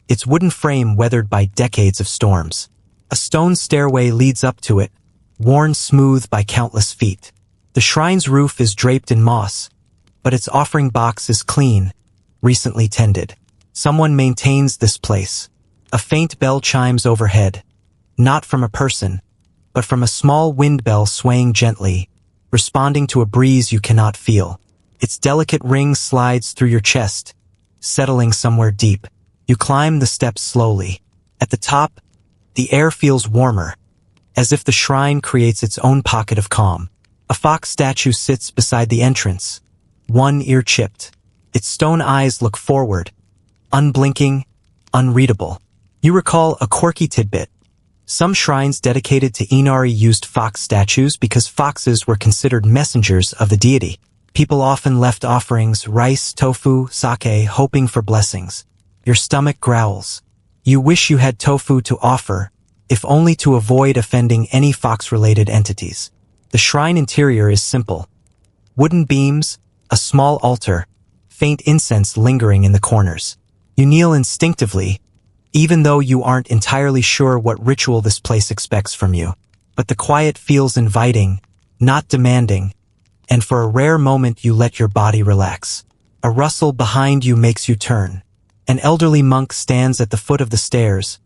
[SPEAKER 1] its wooden frame weathered by decades of storms. A stone stairway leads up to it, worn smooth by countless feet. The shrine's roof is draped in moss, but its offering box is clean, recently tended. Someone maintains this place. A faint bell chimes overhead, not from a person, but from a small wind bell swaying gently, responding to a breeze you cannot feel. Its delicate ring slides through your chest, settling somewhere deep. You climb the steps slowly. At the top, the air feels warmer, as if the shrine creates its own pocket of calm. A fox statue sits beside the entrance, one ear chipped. Its stone eyes look forward, unblinking, unreadable. You recall a quirky tidbit. Some shrines dedicated to Inari used fox statues because foxes were considered messengers of the deity. People often left offerings, rice, tofu, sake, hoping for blessings. Your stomach growls. You wish you had tofu to offer, if only to avoid offending any fox-related entities. The shrine interior is simple. Wooden beams, a small altar, faint incense lingering in the corners. You kneel instinctively, even though you aren't entirely sure what ritual this place expects from you. But the quiet feels inviting, not demanding, and for a rare moment you let your body relax. A rustle behind you makes you turn. An elderly monk stands at the foot of the stairs,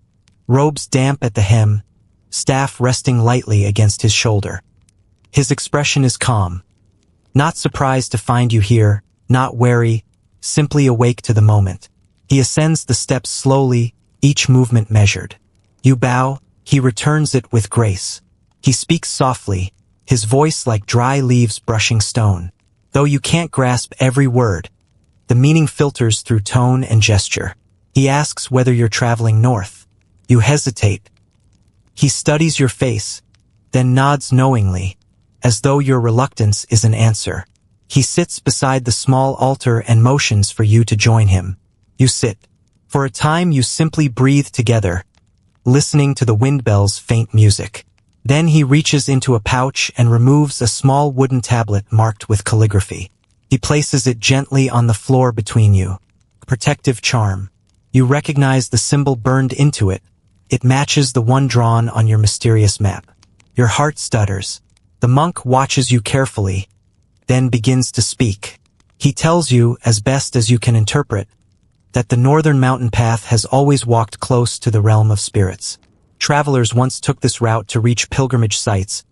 [SPEAKER 1] robes damp at the hem, staff resting lightly against his shoulder. His expression is calm. Not surprised to find you here, not wary, simply awake to the moment. He ascends the steps slowly, each movement measured. You bow, he returns it with grace. He speaks softly, his voice like dry leaves brushing stone. Though you can't grasp every word, the meaning filters through tone and gesture. He asks whether you're traveling north. You hesitate. He studies your face, then nods knowingly, as though your reluctance is an answer. He sits beside the small altar and motions for you to join him. You sit. For a time you simply breathe together, listening to the wind bell's faint music. Then he reaches into a pouch and removes a small wooden tablet marked with calligraphy. He places it gently on the floor between you. Protective charm. You recognize the symbol burned into it. It matches the one drawn on your mysterious map. Your heart stutters. The monk watches you carefully, then begins to speak. He tells you, as best as you can interpret, that the northern mountain path has always walked close to the realm of spirits. Travelers once took this route to reach pilgrimage sites,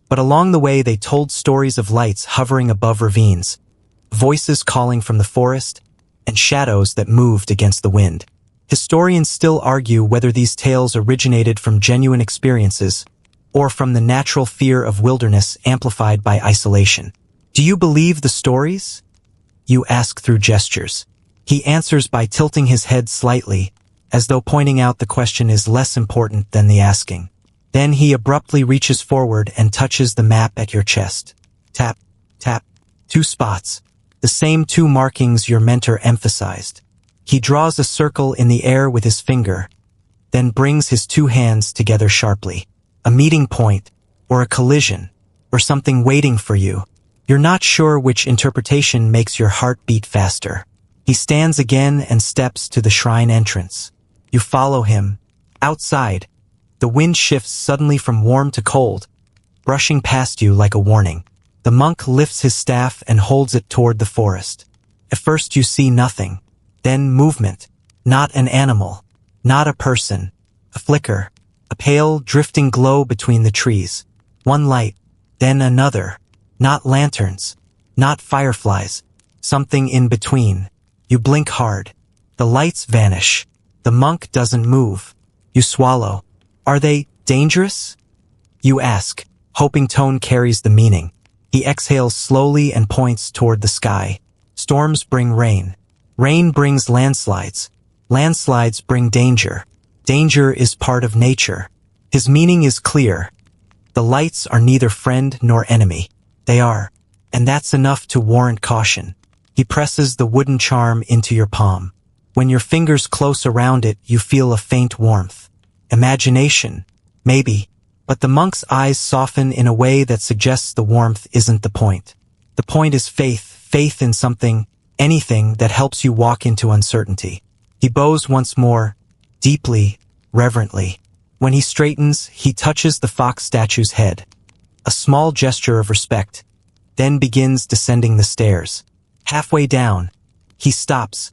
[SPEAKER 1] but along the way they told stories of lights hovering above ravines, voices calling from the forest, and shadows that moved against the wind. Historians still argue whether these tales originated from genuine experiences or from the natural fear of wilderness amplified by isolation. Do you believe the stories? You ask through gestures. He answers by tilting his head slightly, as though pointing out the question is less important than the asking. Then he abruptly reaches forward and touches the map at your chest. Tap, tap. 2 spots. The same 2 markings your mentor emphasized. He draws a circle in the air with his finger, then brings his 2 hands together sharply. A meeting point, or a collision, or something waiting for you. You're not sure which interpretation makes your heart beat faster. He stands again and steps to the shrine entrance. You follow him. Outside, the wind shifts suddenly from warm to cold, brushing past you like a warning. The monk lifts his staff and holds it toward the forest. At first you see nothing, then movement. Not an animal, not a person. A flicker, a pale, drifting glow between the trees. One light, then another. Not lanterns, not fireflies, something in between. You blink hard. The lights vanish. The monk doesn't move. You swallow. Are they dangerous? You ask, hoping tone carries the meaning. He exhales slowly and points toward the sky. Storms bring rain. Rain brings landslides. Landslides bring danger. Danger is part of nature. His meaning is clear. The lights are neither friend nor enemy. They are. And that's enough to warrant caution. He presses the wooden charm into your palm. When your fingers close around it, you feel a faint warmth. Imagination. Maybe. But the monk's eyes soften in a way that suggests the warmth isn't the point. The point is faith. Faith in something, anything that helps you walk into uncertainty. He bows once more, deeply, reverently. When he straightens, he touches the fox statue's head. A small gesture of respect, then begins descending the stairs. Halfway down, he stops,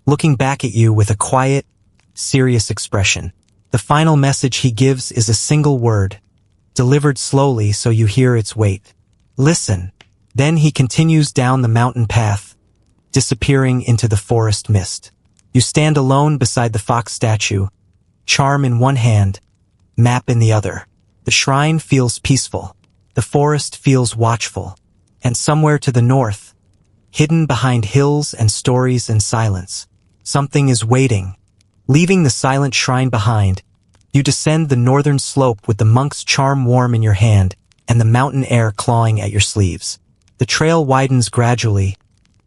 [SPEAKER 1] looking back at you with a quiet, serious expression. The final message he gives is a single word, delivered slowly so you hear its weight. Listen. Then he continues down the mountain path, disappearing into the forest mist. You stand alone beside the fox statue, charm in one hand, map in the other. The shrine feels peaceful. The forest feels watchful. And somewhere to the north, hidden behind hills and stories and silence, something is waiting. Leaving the silent shrine behind, you descend the northern slope with the monk's charm warm in your hand and the mountain air clawing at your sleeves. The trail widens gradually,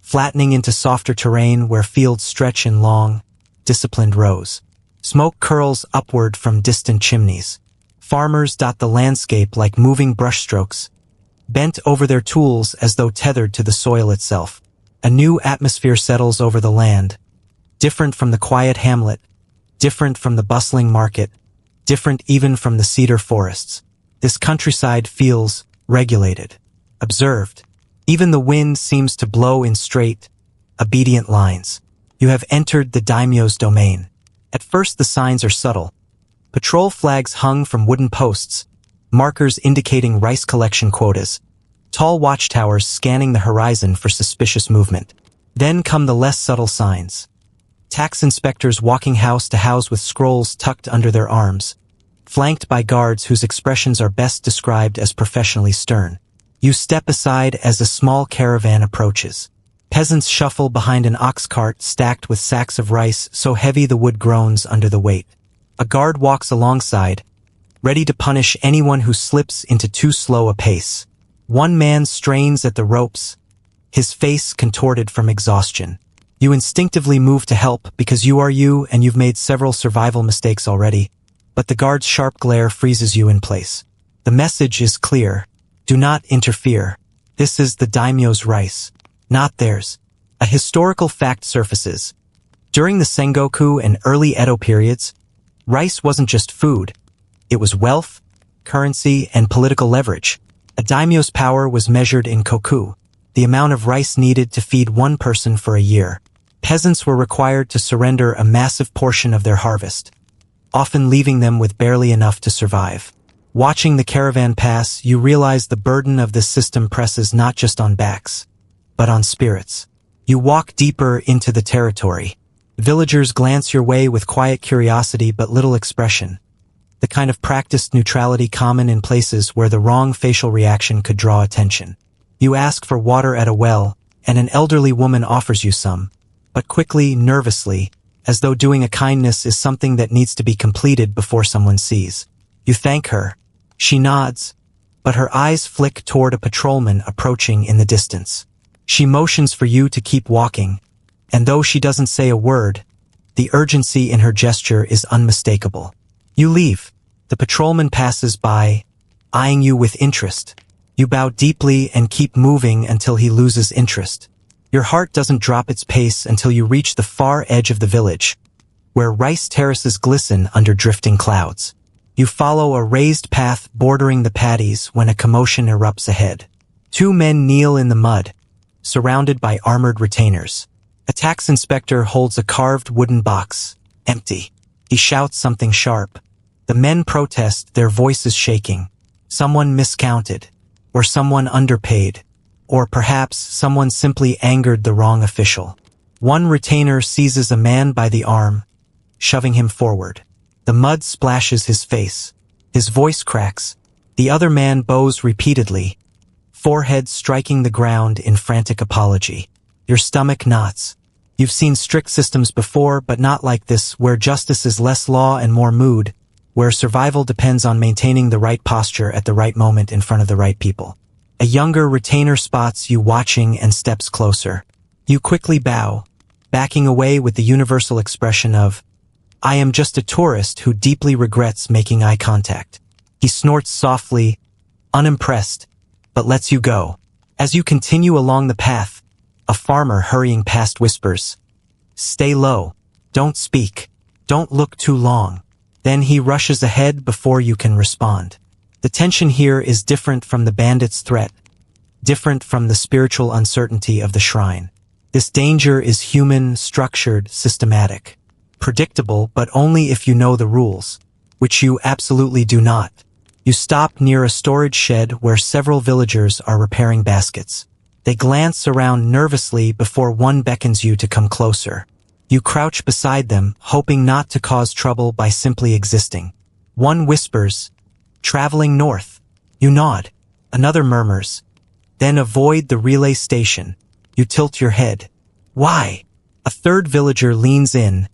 [SPEAKER 1] flattening into softer terrain where fields stretch in long, disciplined rows. Smoke curls upward from distant chimneys. Farmers dot the landscape like moving brushstrokes, bent over their tools as though tethered to the soil itself. A new atmosphere settles over the land, different from the quiet hamlet, different from the bustling market, different even from the cedar forests. This countryside feels regulated, observed. Even the wind seems to blow in straight, obedient lines. You have entered the daimyo's domain. At first the signs are subtle. Patrol flags hung from wooden posts, markers indicating rice collection quotas, tall watchtowers scanning the horizon for suspicious movement. Then come the less subtle signs. Tax inspectors walking house to house with scrolls tucked under their arms, flanked by guards whose expressions are best described as professionally stern. You step aside as a small caravan approaches. Peasants shuffle behind an ox cart stacked with sacks of rice so heavy the wood groans under the weight. A guard walks alongside, ready to punish anyone who slips into too slow a pace. One man strains at the ropes, his face contorted from exhaustion. You instinctively move to help because you are you and you've made several survival mistakes already, but the guard's sharp glare freezes you in place. The message is clear. Do not interfere. This is the daimyo's rice, not theirs. A historical fact surfaces. During the Sengoku and early Edo periods, rice wasn't just food. It was wealth, currency, and political leverage. A daimyo's power was measured in koku, the amount of rice needed to feed one person for a year. Peasants were required to surrender a massive portion of their harvest, often leaving them with barely enough to survive. Watching the caravan pass, you realize the burden of this system presses not just on backs, but on spirits. You walk deeper into the territory. Villagers glance your way with quiet curiosity but little expression, the kind of practiced neutrality common in places where the wrong facial reaction could draw attention. You ask for water at a well, and an elderly woman offers you some, but quickly, nervously, as though doing a kindness is something that needs to be completed before someone sees. You thank her. She nods, but her eyes flick toward a patrolman approaching in the distance. She motions for you to keep walking, and though she doesn't say a word, the urgency in her gesture is unmistakable. You leave. The patrolman passes by, eyeing you with interest. You bow deeply and keep moving until he loses interest. Your heart doesn't drop its pace until you reach the far edge of the village, where rice terraces glisten under drifting clouds. You follow a raised path bordering the paddies when a commotion erupts ahead. Two men kneel in the mud, surrounded by armored retainers. A tax inspector holds a carved wooden box, empty. He shouts something sharp. The men protest, their voices shaking. Someone miscounted, or someone underpaid, or perhaps someone simply angered the wrong official. One retainer seizes a man by the arm, shoving him forward. The mud splashes his face. His voice cracks. The other man bows repeatedly, forehead striking the ground in frantic apology. Your stomach knots. You've seen strict systems before, but not like this, where justice is less law and more mood, where survival depends on maintaining the right posture at the right moment in front of the right people. A younger retainer spots you watching and steps closer. You quickly bow, backing away with the universal expression of, "I am just a tourist who deeply regrets making eye contact." He snorts softly, unimpressed, but lets you go. As you continue along the path, a farmer hurrying past whispers, "Stay low. Don't speak. Don't look too long." Then he rushes ahead before you can respond. The tension here is different from the bandit's threat, different from the spiritual uncertainty of the shrine. This danger is human, structured, systematic. Predictable, but only if you know the rules, which you absolutely do not. You stop near a storage shed where several villagers are repairing baskets. They glance around nervously before one beckons you to come closer. You crouch beside them, hoping not to cause trouble by simply existing. One whispers, "Traveling north." You nod. Another murmurs, "Then avoid the relay station." You tilt your head. "Why?" A third villager leans in,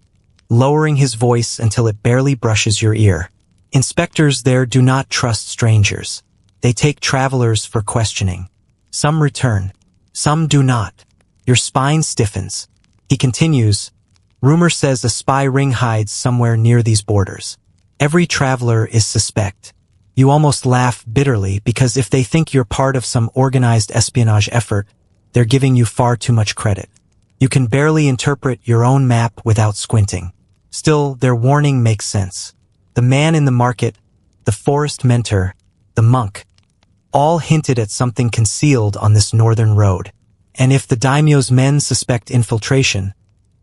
[SPEAKER 1] lowering his voice until it barely brushes your ear. Inspectors there do not trust strangers. They take travelers for questioning. Some return. Some do not. Your spine stiffens. He continues, "Rumor says a spy ring hides somewhere near these borders. Every traveler is suspect." You almost laugh bitterly because if they think you're part of some organized espionage effort, they're giving you far too much credit. You can barely interpret your own map without squinting. Still, their warning makes sense. The man in the market, the forest mentor, the monk, all hinted at something concealed on this northern road. And if the daimyo's men suspect infiltration,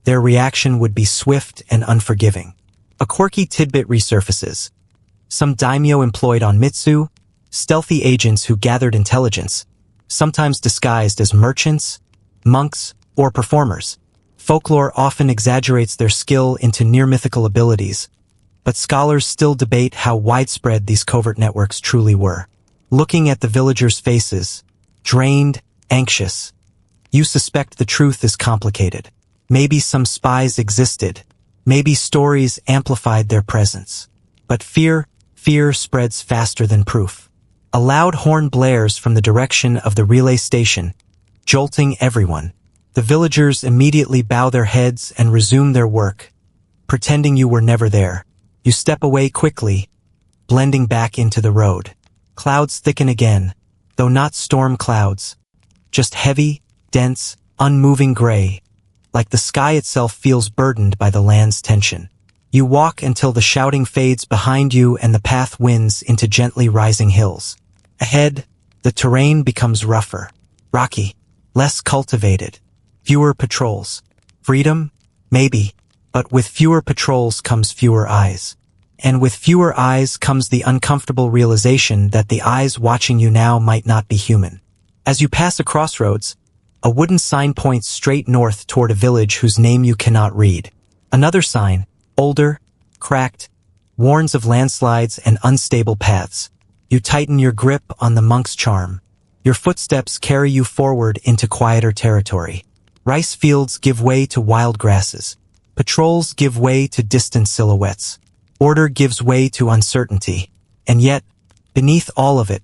[SPEAKER 1] their reaction would be swift and unforgiving. A quirky tidbit resurfaces. Some daimyo employed on Mitsu, stealthy agents who gathered intelligence, sometimes disguised as merchants, monks, or performers. Folklore often exaggerates their skill into near-mythical abilities, but scholars still debate how widespread these covert networks truly were. Looking at the villagers' faces, drained, anxious, you suspect the truth is complicated. Maybe some spies existed. Maybe stories amplified their presence. But fear spreads faster than proof. A loud horn blares from the direction of the relay station, jolting everyone. The villagers immediately bow their heads and resume their work, pretending you were never there. You step away quickly, blending back into the road. Clouds thicken again, though not storm clouds, just heavy, dense, unmoving gray, like the sky itself feels burdened by the land's tension. You walk until the shouting fades behind you and the path winds into gently rising hills. Ahead, the terrain becomes rougher, rocky, less cultivated, fewer patrols. Freedom? Maybe, but with fewer patrols comes fewer eyes. And with fewer eyes comes the uncomfortable realization that the eyes watching you now might not be human. As you pass a crossroads, a wooden sign points straight north toward a village whose name you cannot read. Another sign, older, cracked, warns of landslides and unstable paths. You tighten your grip on the monk's charm. Your footsteps carry you forward into quieter territory. Rice fields give way to wild grasses. Patrols give way to distant silhouettes. Order gives way to uncertainty. And yet, beneath all of it,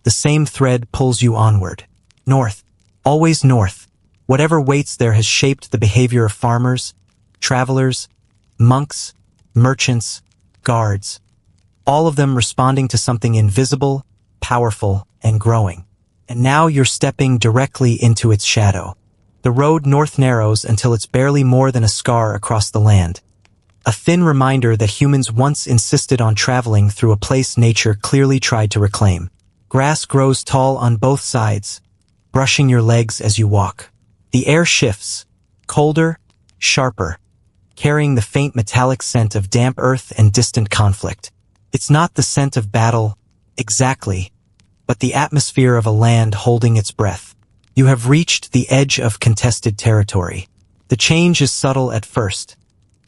[SPEAKER 1] the same thread pulls you onward. North. Always north. Whatever waits there has shaped the behavior of farmers, travelers, monks, merchants, guards. All of them responding to something invisible, powerful, and growing. And now you're stepping directly into its shadow. The road north narrows until it's barely more than a scar across the land. A thin reminder that humans once insisted on traveling through a place nature clearly tried to reclaim. Grass grows tall on both sides, brushing your legs as you walk. The air shifts, colder, sharper, carrying the faint metallic scent of damp earth and distant conflict. It's not the scent of battle, exactly, but the atmosphere of a land holding its breath. You have reached the edge of contested territory. The change is subtle at first.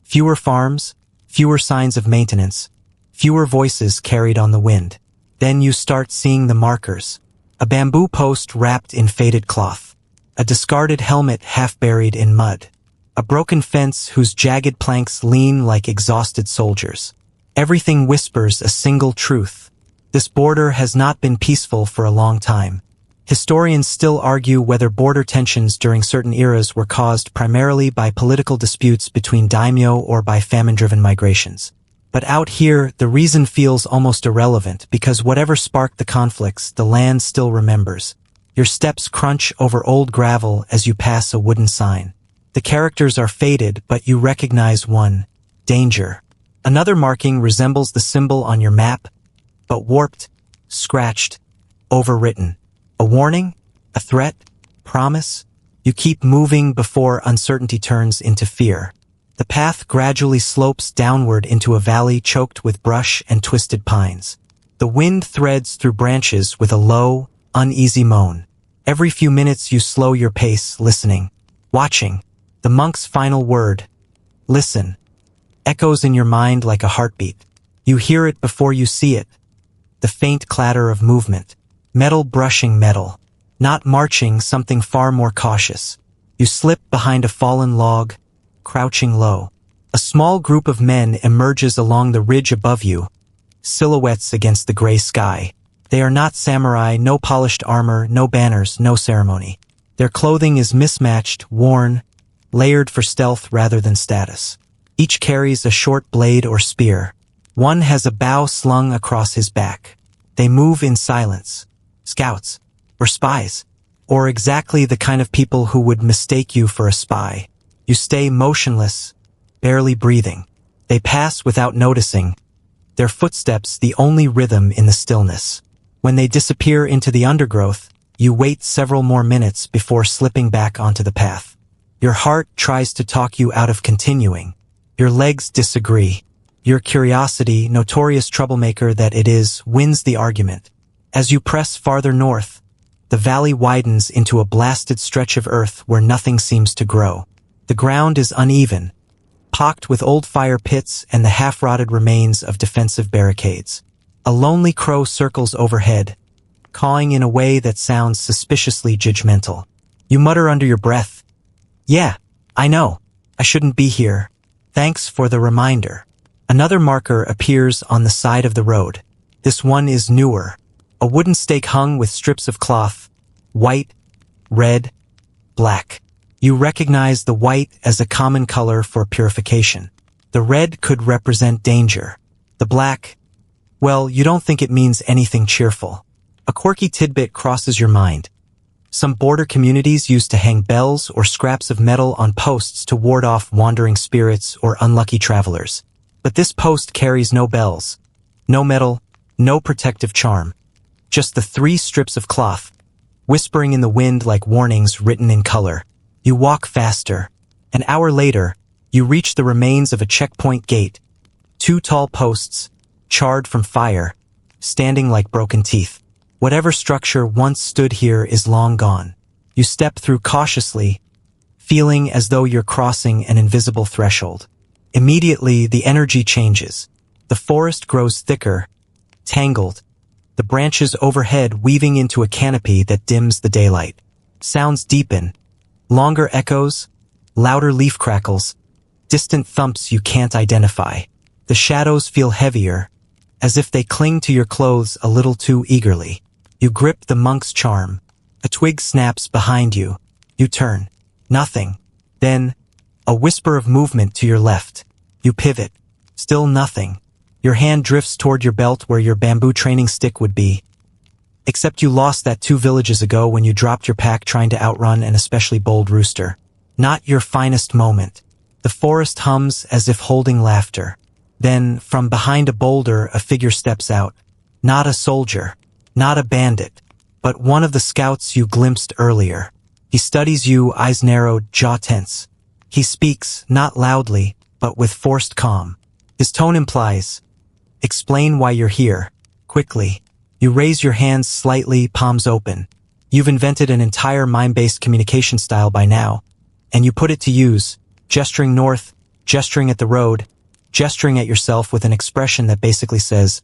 [SPEAKER 1] Fewer farms, fewer signs of maintenance, fewer voices carried on the wind. Then you start seeing the markers. A bamboo post wrapped in faded cloth. A discarded helmet half buried in mud. A broken fence whose jagged planks lean like exhausted soldiers. Everything whispers a single truth. This border has not been peaceful for a long time. Historians still argue whether border tensions during certain eras were caused primarily by political disputes between daimyo or by famine-driven migrations. But out here, the reason feels almost irrelevant because whatever sparked the conflicts, the land still remembers. Your steps crunch over old gravel as you pass a wooden sign. The characters are faded, but you recognize one: danger. Another marking resembles the symbol on your map, but warped, scratched, overwritten. A warning? A threat? Promise? You keep moving before uncertainty turns into fear. The path gradually slopes downward into a valley choked with brush and twisted pines. The wind threads through branches with a low, uneasy moan. Every few minutes you slow your pace, listening, watching. The monk's final word, listen, echoes in your mind like a heartbeat. You hear it before you see it. The faint clatter of movement. Metal brushing metal. Not marching, something far more cautious. You slip behind a fallen log, crouching low. A small group of men emerges along the ridge above you, silhouettes against the gray sky. They are not samurai, no polished armor, no banners, no ceremony. Their clothing is mismatched, worn, layered for stealth rather than status. Each carries a short blade or spear. One has a bow slung across his back. They move in silence. Scouts. Or spies. Or exactly the kind of people who would mistake you for a spy. You stay motionless, barely breathing. They pass without noticing, their footsteps the only rhythm in the stillness. When they disappear into the undergrowth, you wait several more minutes before slipping back onto the path. Your heart tries to talk you out of continuing. Your legs disagree. Your curiosity, notorious troublemaker that it is, wins the argument. As you press farther north, the valley widens into a blasted stretch of earth where nothing seems to grow. The ground is uneven, pocked with old fire pits and the half-rotted remains of defensive barricades. A lonely crow circles overhead, cawing in a way that sounds suspiciously judgmental. You mutter under your breath, "Yeah, I know. I shouldn't be here. Thanks for the reminder." Another marker appears on the side of the road. This one is newer. A wooden stake hung with strips of cloth, white, red, black. You recognize the white as a common color for purification. The red could represent danger. The black, well, you don't think it means anything cheerful. A quirky tidbit crosses your mind. Some border communities used to hang bells or scraps of metal on posts to ward off wandering spirits or unlucky travelers. But this post carries no bells, no metal, no protective charm. Just the 3 strips of cloth, whispering in the wind like warnings written in color. You walk faster. An hour later, you reach the remains of a checkpoint gate. 2 tall posts, charred from fire, standing like broken teeth. Whatever structure once stood here is long gone. You step through cautiously, feeling as though you're crossing an invisible threshold. Immediately, the energy changes. The forest grows thicker, tangled, the branches overhead weaving into a canopy that dims the daylight. Sounds deepen, longer echoes, louder leaf crackles, distant thumps you can't identify. The shadows feel heavier, as if they cling to your clothes a little too eagerly. You grip the monk's charm. A twig snaps behind you. You turn. Nothing. Then, a whisper of movement to your left. You pivot. Still nothing. Your hand drifts toward your belt where your bamboo training stick would be. Except you lost that 2 villages ago when you dropped your pack trying to outrun an especially bold rooster. Not your finest moment. The forest hums as if holding laughter. Then, from behind a boulder, a figure steps out. Not a soldier. Not a bandit. But one of the scouts you glimpsed earlier. He studies you, eyes narrowed, jaw tense. He speaks, not loudly, but with forced calm. His tone implies, "Explain why you're here." Quickly. You raise your hands slightly, palms open. You've invented an entire mime-based communication style by now, and you put it to use, gesturing north, gesturing at the road, gesturing at yourself with an expression that basically says,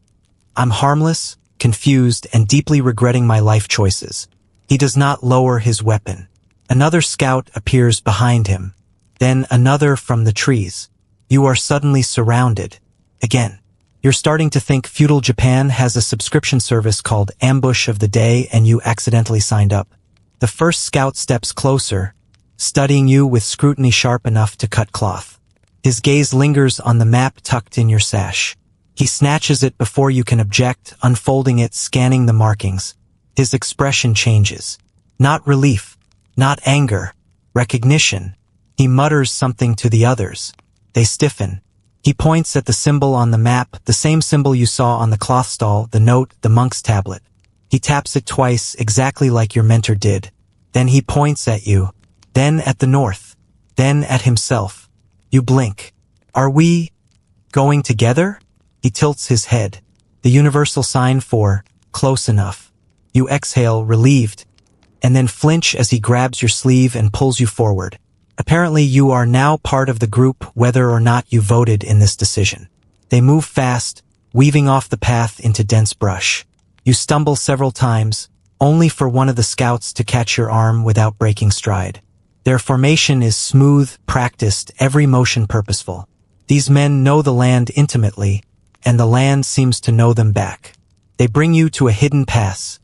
[SPEAKER 1] "I'm harmless, confused, and deeply regretting my life choices." He does not lower his weapon. Another scout appears behind him, then another from the trees. You are suddenly surrounded. Again, you're starting to think Feudal Japan has a subscription service called Ambush of the Day and you accidentally signed up. The first scout steps closer, studying you with scrutiny sharp enough to cut cloth. His gaze lingers on the map tucked in your sash. He snatches it before you can object, unfolding it, scanning the markings. His expression changes. Not relief, not anger, recognition. He mutters something to the others. They stiffen. He points at the symbol on the map, the same symbol you saw on the cloth stall, the note, the monk's tablet. He taps it twice, exactly like your mentor did. Then he points at you, then at the north, then at himself. You blink. Are we going together? He tilts his head. The universal sign for close enough. You exhale, relieved, and then flinch as he grabs your sleeve and pulls you forward. Apparently you are now part of the group whether or not you voted in this decision. They move fast, weaving off the path into dense brush. You stumble several times, only for one of the scouts to catch your arm without breaking stride. Their formation is smooth, practiced, every motion purposeful. These men know the land intimately, and the land seems to know them back. They bring you to a hidden pass,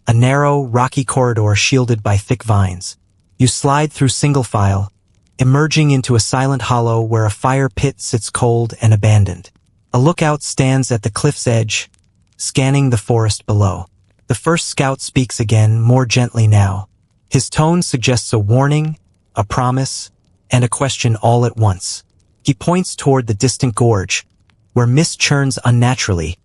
[SPEAKER 1] a narrow, rocky corridor shielded by thick vines. You slide through single file, emerging into a silent hollow where a fire pit sits cold and abandoned. A lookout stands at the cliff's edge, scanning the forest below. The first scout speaks again, more gently now. His tone suggests a warning, a promise, and a question all at once. He points toward the distant gorge, where mist churns unnaturally,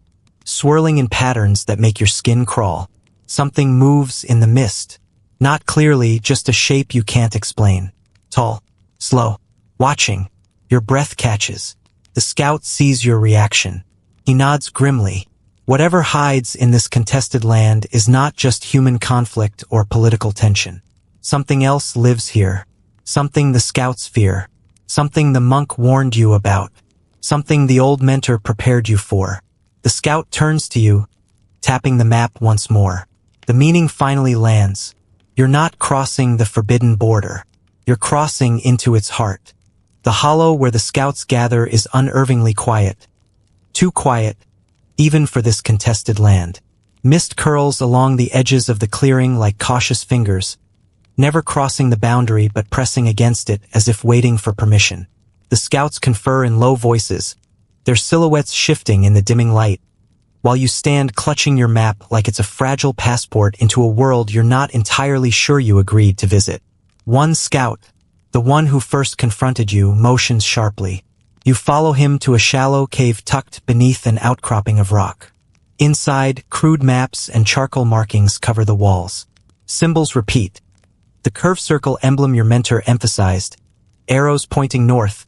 [SPEAKER 1] swirling in patterns that make your skin crawl. Something moves in the mist. Not clearly, just a shape you can't explain. Tall, slow, watching. Your breath catches. The scout sees your reaction. He nods grimly. Whatever hides in this contested land is not just human conflict or political tension. Something else lives here. Something the scouts fear. Something the monk warned you about. Something the old mentor prepared you for. The scout turns to you, tapping the map once more. The meaning finally lands. You're not crossing the forbidden border. You're crossing into its heart. The hollow where the scouts gather is unervingly quiet. Too quiet, even for this contested land. Mist curls along the edges of the clearing like cautious fingers, never crossing the boundary but pressing against it as if waiting for permission. The scouts confer in low voices, their silhouettes shifting in the dimming light, while you stand clutching your map like it's a fragile passport into a world you're not entirely sure you agreed to visit. One scout, the one who first confronted you, motions sharply. You follow him to a shallow cave tucked beneath an outcropping of rock. Inside, crude maps and charcoal markings cover the walls. Symbols repeat. The curved circle emblem your mentor emphasized, arrows pointing north,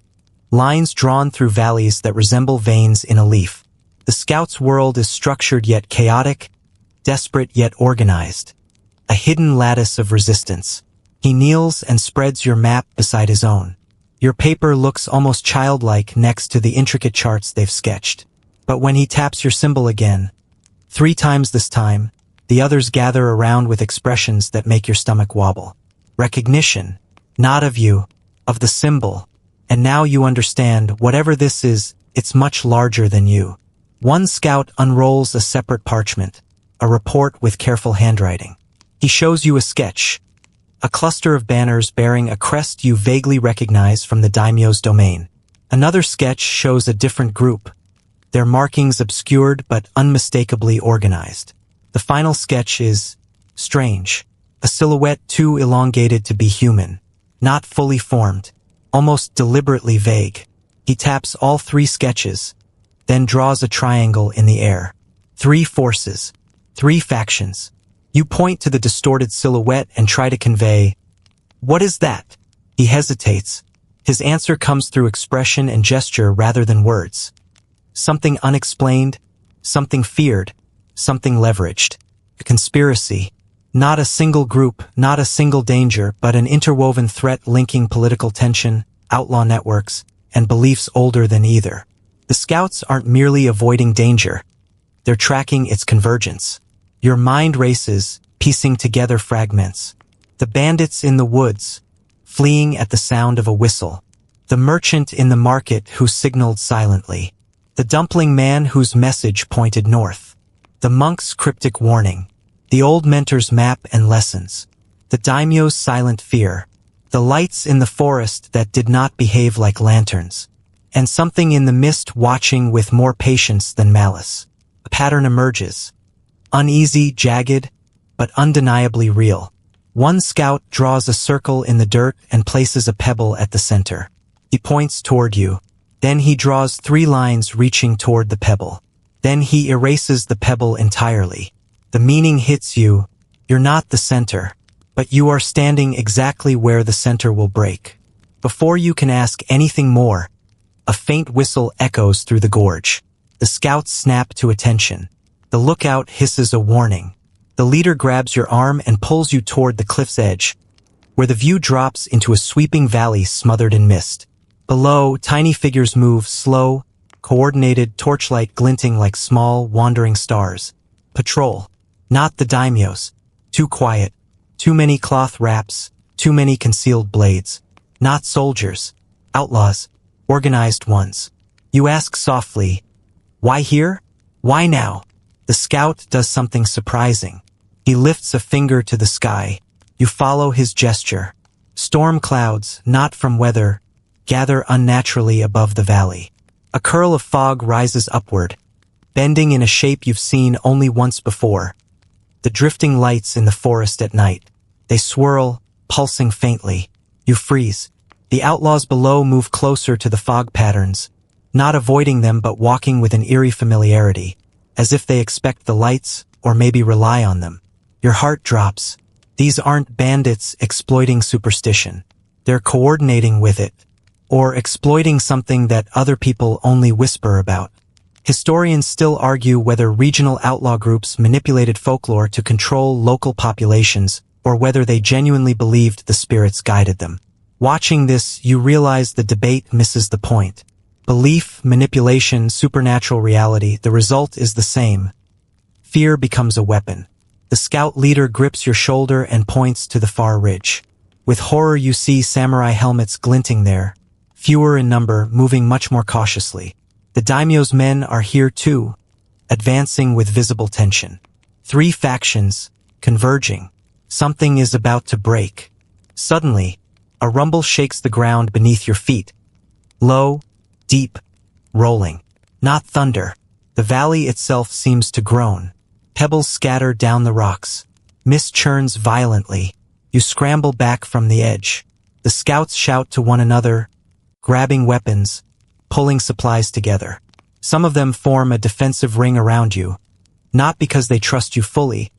[SPEAKER 1] lines drawn through valleys that resemble veins in a leaf. The scout's world is structured yet chaotic, desperate yet organized. A hidden lattice of resistance. He kneels and spreads your map beside his own. Your paper looks almost childlike next to the intricate charts they've sketched. But when he taps your symbol again, 3 times this time, the others gather around with expressions that make your stomach wobble. Recognition, not of you, of the symbol. And now you understand, whatever this is, it's much larger than you. One scout unrolls a separate parchment, a report with careful handwriting. He shows you a sketch, a cluster of banners bearing a crest you vaguely recognize from the daimyo's domain. Another sketch shows a different group, their markings obscured but unmistakably organized. The final sketch is strange, a silhouette too elongated to be human, not fully formed, almost deliberately vague. He taps all 3 sketches, then draws a triangle in the air. 3 forces, 3 factions. You point to the distorted silhouette and try to convey, "What is that?" He hesitates. His answer comes through expression and gesture rather than words. Something unexplained, something feared, something leveraged. A conspiracy. Not a single group, not a single danger, but an interwoven threat linking political tension, outlaw networks, and beliefs older than either. The scouts aren't merely avoiding danger. They're tracking its convergence. Your mind races, piecing together fragments. The bandits in the woods, fleeing at the sound of a whistle. The merchant in the market who signaled silently. The dumpling man whose message pointed north. The monk's cryptic warning. The old mentor's map and lessons. The daimyo's silent fear. The lights in the forest that did not behave like lanterns. And something in the mist watching with more patience than malice. A pattern emerges. Uneasy, jagged, but undeniably real. One scout draws a circle in the dirt and places a pebble at the center. He points toward you. Then he draws 3 lines reaching toward the pebble. Then he erases the pebble entirely. The meaning hits you. You're not the center, but you are standing exactly where the center will break. Before you can ask anything more, a faint whistle echoes through the gorge. The scouts snap to attention. The lookout hisses a warning. The leader grabs your arm and pulls you toward the cliff's edge, where the view drops into a sweeping valley smothered in mist. Below, tiny figures move, slow, coordinated, torchlight glinting like small, wandering stars. Patrol. Not the daimyos. Too quiet. Too many cloth wraps. Too many concealed blades. Not soldiers. Outlaws. Organized ones. You ask softly, "Why here? Why now?" The scout does something surprising. He lifts a finger to the sky. You follow his gesture. Storm clouds, not from weather, gather unnaturally above the valley. A curl of fog rises upward, bending in a shape you've seen only once before. The drifting lights in the forest at night. They swirl, pulsing faintly. You freeze. The outlaws below move closer to the fog patterns, not avoiding them but walking with an eerie familiarity, as if they expect the lights or maybe rely on them. Your heart drops. These aren't bandits exploiting superstition. They're coordinating with it, or exploiting something that other people only whisper about. Historians still argue whether regional outlaw groups manipulated folklore to control local populations or whether they genuinely believed the spirits guided them. Watching this, you realize the debate misses the point. Belief, manipulation, supernatural reality, the result is the same. Fear becomes a weapon. The scout leader grips your shoulder and points to the far ridge. With horror you see samurai helmets glinting there, fewer in number, moving much more cautiously. The daimyo's men are here too, advancing with visible tension. 3 factions, converging. Something is about to break. Suddenly, a rumble shakes the ground beneath your feet. Low, deep, rolling. Not thunder. The valley itself seems to groan. Pebbles scatter down the rocks. Mist churns violently. You scramble back from the edge. The scouts shout to one another, grabbing weapons, pulling supplies together. Some of them form a defensive ring around you, not because they trust you fully,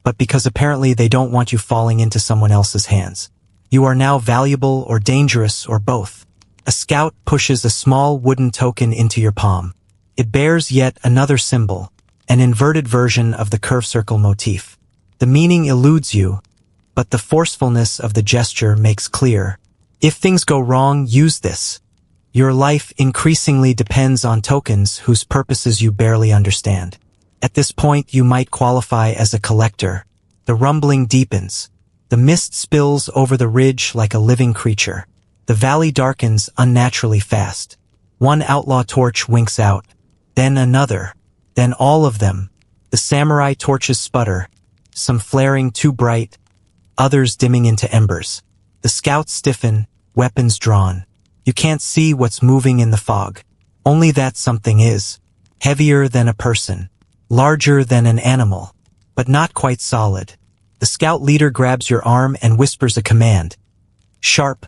[SPEAKER 1] but because apparently they don't want you falling into someone else's hands. You are now valuable or dangerous or both. A scout pushes a small wooden token into your palm. It bears yet another symbol, an inverted version of the curve circle motif. The meaning eludes you, but the forcefulness of the gesture makes clear. If things go wrong, use this. Your life increasingly depends on tokens whose purposes you barely understand. At this point, you might qualify as a collector. The rumbling deepens. The mist spills over the ridge like a living creature. The valley darkens unnaturally fast. One outlaw torch winks out, then another, then all of them. The samurai torches sputter, some flaring too bright, others dimming into embers. The scouts stiffen, weapons drawn. You can't see what's moving in the fog. Only that something is. Heavier than a person. Larger than an animal. But not quite solid. The scout leader grabs your arm and whispers a command. Sharp.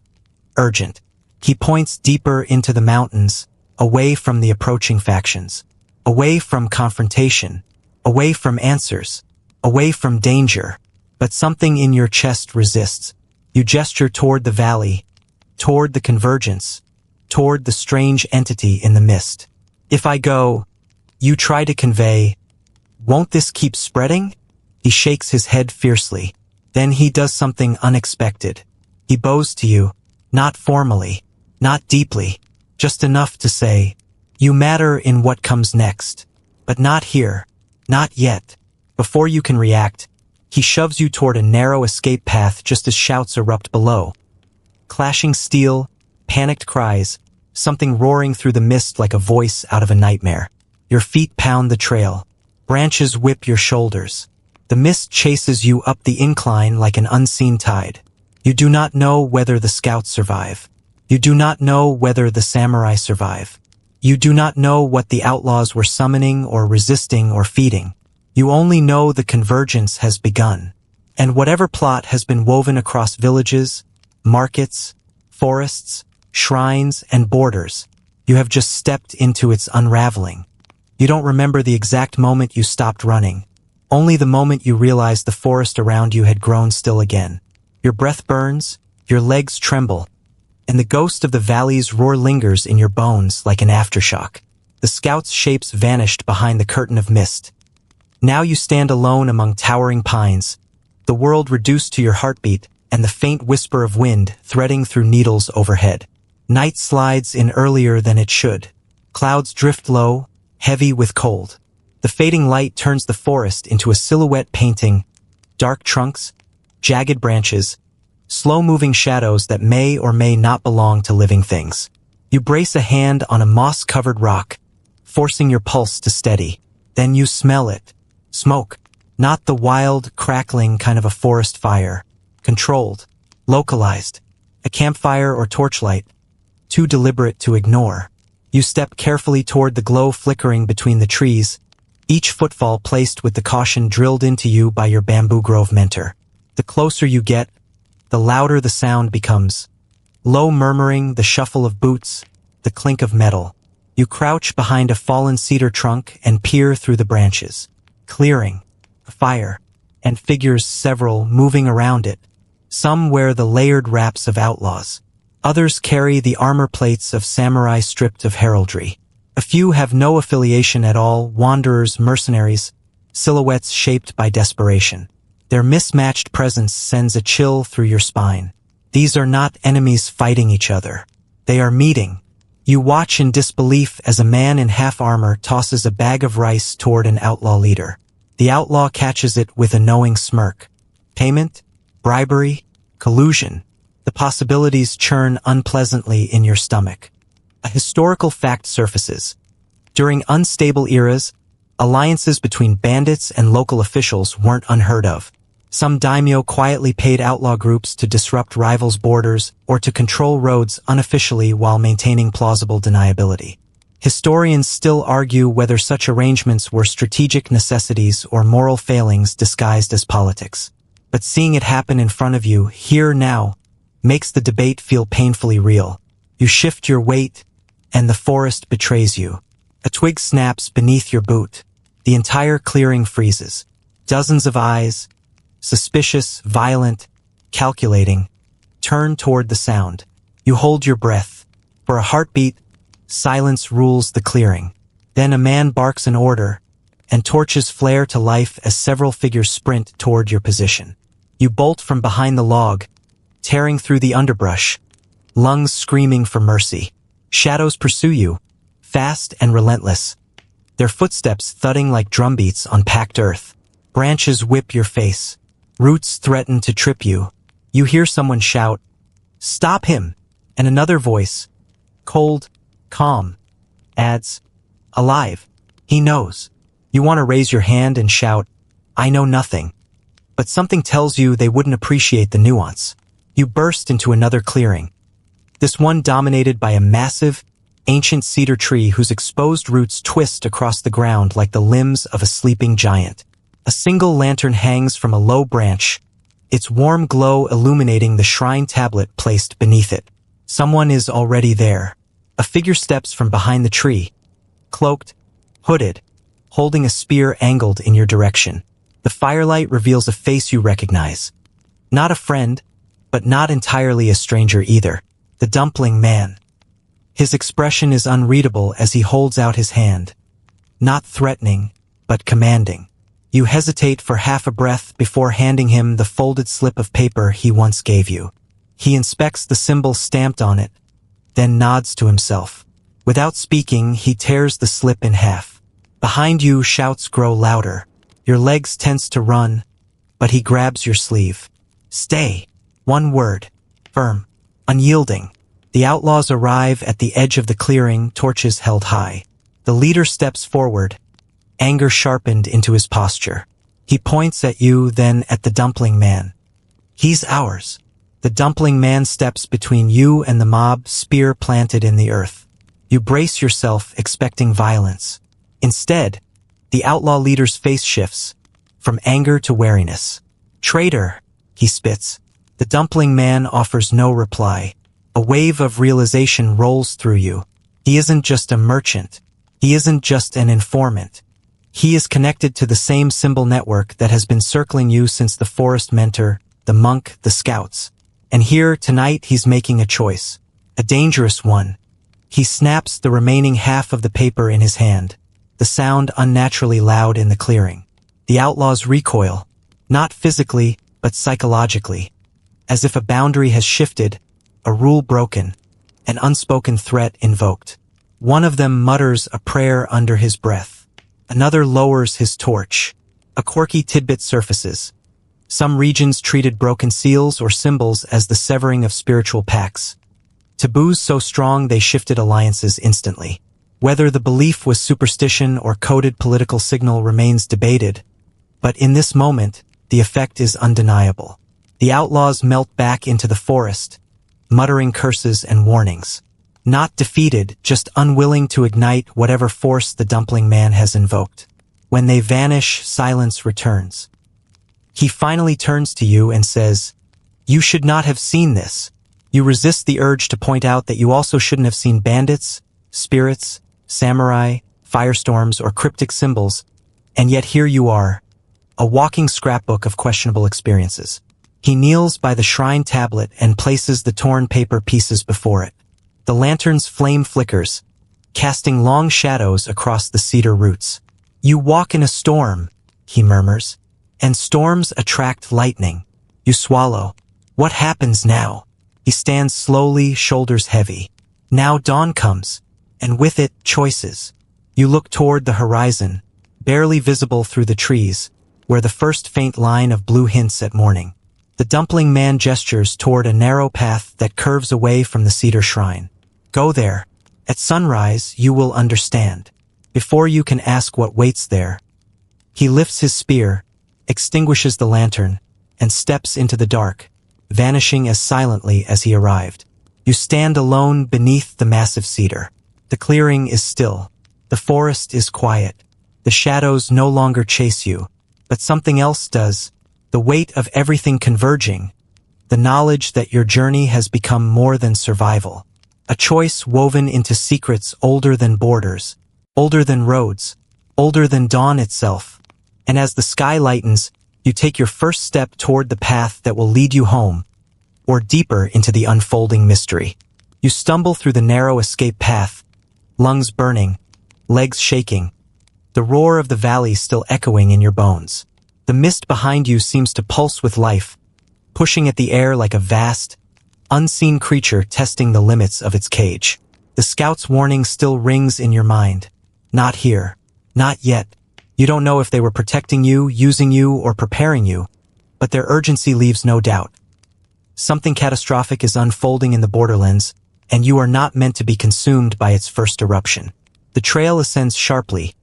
[SPEAKER 1] Urgent. He points deeper into the mountains, away from the approaching factions. Away from confrontation. Away from answers. Away from danger. But something in your chest resists. You gesture toward the valley, toward the convergence, toward the strange entity in the mist. If I go, you try to convey, won't this keep spreading? He shakes his head fiercely. Then he does something unexpected. He bows to you, not formally, not deeply, just enough to say, You matter in what comes next. But not here. Not yet. Before you can react, he shoves you toward a narrow escape path just as shouts erupt below. Clashing steel, panicked cries, something roaring through the mist like a voice out of a nightmare. Your feet pound the trail. Branches whip your shoulders. The mist chases you up the incline like an unseen tide. You do not know whether the scouts survive. You do not know whether the samurai survive. You do not know what the outlaws were summoning or resisting or feeding. You only know the convergence has begun. And whatever plot has been woven across villages, markets, forests, shrines, and borders, you have just stepped into its unraveling. You don't remember the exact moment you stopped running, only the moment you realized the forest around you had grown still again. Your breath burns, your legs tremble, and the ghost of the valley's roar lingers in your bones like an aftershock. The scouts' shapes vanished behind the curtain of mist. Now you stand alone among towering pines, the world reduced to your heartbeat and the faint whisper of wind threading through needles overhead. Night slides in earlier than it should. Clouds drift low, heavy with cold. The fading light turns the forest into a silhouette painting, dark trunks, jagged branches, slow-moving shadows that may or may not belong to living things. You brace a hand on a moss-covered rock, forcing your pulse to steady. Then you smell it. Smoke. Not the wild, crackling kind of a forest fire. Controlled. Localized. A campfire or torchlight. Too deliberate to ignore. You step carefully toward the glow flickering between the trees, each footfall placed with the caution drilled into you by your bamboo grove mentor. The closer you get, the louder the sound becomes. Low murmuring, the shuffle of boots, the clink of metal. You crouch behind a fallen cedar trunk and peer through the branches. Clearing, a fire, and figures several moving around it. Some wear the layered wraps of outlaws. Others carry the armor plates of samurai stripped of heraldry. A few have no affiliation at all, wanderers, mercenaries, silhouettes shaped by desperation. Their mismatched presence sends a chill through your spine. These are not enemies fighting each other. They are meeting. You watch in disbelief as a man in half armor tosses a bag of rice toward an outlaw leader. The outlaw catches it with a knowing smirk. Payment? Bribery? Collusion? The possibilities churn unpleasantly in your stomach. A historical fact surfaces. During unstable eras, alliances between bandits and local officials weren't unheard of. Some daimyo quietly paid outlaw groups to disrupt rivals' borders or to control roads unofficially while maintaining plausible deniability. Historians still argue whether such arrangements were strategic necessities or moral failings disguised as politics. But seeing it happen in front of you, here now, makes the debate feel painfully real. You shift your weight, and the forest betrays you. A twig snaps beneath your boot. The entire clearing freezes. Dozens of eyes, suspicious, violent, calculating, turn toward the sound. You hold your breath. For a heartbeat, silence rules the clearing. Then a man barks an order, and torches flare to life as several figures sprint toward your position. You bolt from behind the log, tearing through the underbrush, lungs screaming for mercy. Shadows pursue you, fast and relentless, their footsteps thudding like drumbeats on packed earth. Branches whip your face. Roots threaten to trip you. You hear someone shout, "Stop him!" And another voice, cold, calm, adds, "Alive. He knows." You want to raise your hand and shout, "I know nothing." But something tells you they wouldn't appreciate the nuance. You burst into another clearing. This one dominated by a massive, ancient cedar tree whose exposed roots twist across the ground like the limbs of a sleeping giant. A single lantern hangs from a low branch, its warm glow illuminating the shrine tablet placed beneath it. Someone is already there. A figure steps from behind the tree, cloaked, hooded, holding a spear angled in your direction. The firelight reveals a face you recognize. Not a friend, but not entirely a stranger either. The dumpling man. His expression is unreadable as he holds out his hand. Not threatening, but commanding. You hesitate for half a breath before handing him the folded slip of paper he once gave you. He inspects the symbol stamped on it, then nods to himself. Without speaking, he tears the slip in half. Behind you, shouts grow louder. Your legs tense to run, but he grabs your sleeve. Stay. One word. Firm. Unyielding. The outlaws arrive at the edge of the clearing, torches held high. The leader steps forward, anger sharpened into his posture. He points at you, then at the dumpling man. He's ours. The dumpling man steps between you and the mob, spear planted in the earth. You brace yourself, expecting violence. Instead, the outlaw leader's face shifts, from anger to wariness. Traitor, he spits. The dumpling man offers no reply. A wave of realization rolls through you. He isn't just a merchant. He isn't just an informant. He is connected to the same symbol network that has been circling you since the forest mentor, the monk, the scouts. And here, tonight, he's making a choice. A dangerous one. He snaps the remaining half of the paper in his hand, the sound unnaturally loud in the clearing. The outlaws recoil, not physically, but psychologically, as if a boundary has shifted, a rule broken, an unspoken threat invoked. One of them mutters a prayer under his breath. Another lowers his torch. A quirky tidbit surfaces. Some regions treated broken seals or symbols as the severing of spiritual pacts. Taboos so strong they shifted alliances instantly. Whether the belief was superstition or coded political signal remains debated, but in this moment, the effect is undeniable. The outlaws melt back into the forest, muttering curses and warnings. Not defeated, just unwilling to ignite whatever force the dumpling man has invoked. When they vanish, silence returns. He finally turns to you and says, "You should not have seen this." You resist the urge to point out that you also shouldn't have seen bandits, spirits, samurai, firestorms, or cryptic symbols, and yet here you are, a walking scrapbook of questionable experiences. He kneels by the shrine tablet and places the torn paper pieces before it. The lantern's flame flickers, casting long shadows across the cedar roots. "You walk in a storm," he murmurs, "and storms attract lightning." You swallow. What happens now? He stands slowly, shoulders heavy. Now dawn comes, and with it, choices. You look toward the horizon, barely visible through the trees, where the first faint line of blue hints at morning. The dumpling man gestures toward a narrow path that curves away from the cedar shrine. Go there. At sunrise, you will understand. Before you can ask what waits there. He lifts his spear, extinguishes the lantern, and steps into the dark, vanishing as silently as he arrived. You stand alone beneath the massive cedar. The clearing is still. The forest is quiet. The shadows no longer chase you, but something else does. The weight of everything converging. The knowledge that your journey has become more than survival. A choice woven into secrets older than borders, older than roads, older than dawn itself. And as the sky lightens, you take your first step toward the path that will lead you home, or deeper into the unfolding mystery. You stumble through the narrow escape path, lungs burning, legs shaking, the roar of the valley still echoing in your bones. The mist behind you seems to pulse with life, pushing at the air like a vast, unseen creature testing the limits of its cage. The scout's warning still rings in your mind. Not here. Not yet. You don't know if they were protecting you, using you, or preparing you, but their urgency leaves no doubt. Something catastrophic is unfolding in the borderlands, and you are not meant to be consumed by its first eruption. The trail ascends sharply,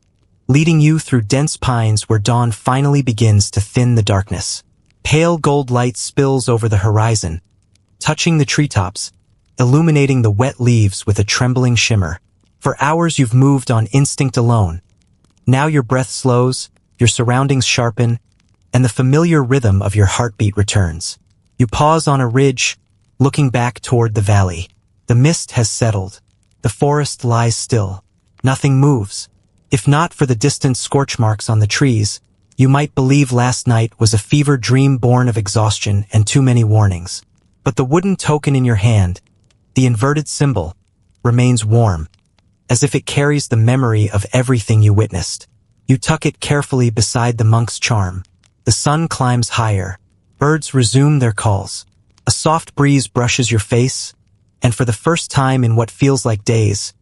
[SPEAKER 1] leading you through dense pines where dawn finally begins to thin the darkness. Pale gold light spills over the horizon, touching the treetops, illuminating the wet leaves with a trembling shimmer. For hours you've moved on instinct alone. Now your breath slows, your surroundings sharpen, and the familiar rhythm of your heartbeat returns. You pause on a ridge, looking back toward the valley. The mist has settled. The forest lies still. Nothing moves. If not for the distant scorch marks on the trees, you might believe last night was a fever dream born of exhaustion and too many warnings. But the wooden token in your hand, the inverted symbol, remains warm, as if it carries the memory of everything you witnessed. You tuck it carefully beside the monk's charm. The sun climbs higher. Birds resume their calls. A soft breeze brushes your face, and for the first time in what feels like days,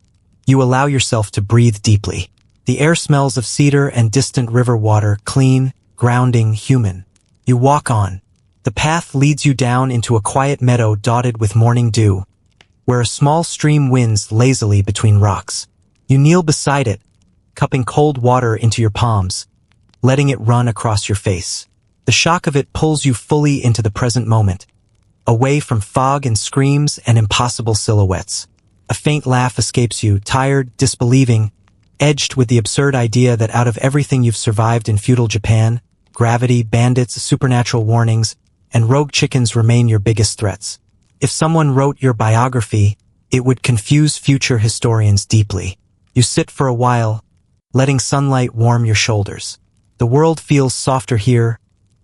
[SPEAKER 1] You allow yourself to breathe deeply. The air smells of cedar and distant river water, clean, grounding, human. You walk on. The path leads you down into a quiet meadow dotted with morning dew, where a small stream winds lazily between rocks. You kneel beside it, cupping cold water into your palms, letting it run across your face. The shock of it pulls you fully into the present moment, away from fog and screams and impossible silhouettes. A faint laugh escapes you, tired, disbelieving, edged with the absurd idea that out of everything you've survived in feudal Japan, gravity, bandits, supernatural warnings, and rogue chickens remain your biggest threats. If someone wrote your biography, it would confuse future historians deeply. You sit for a while, letting sunlight warm your shoulders. The world feels softer here,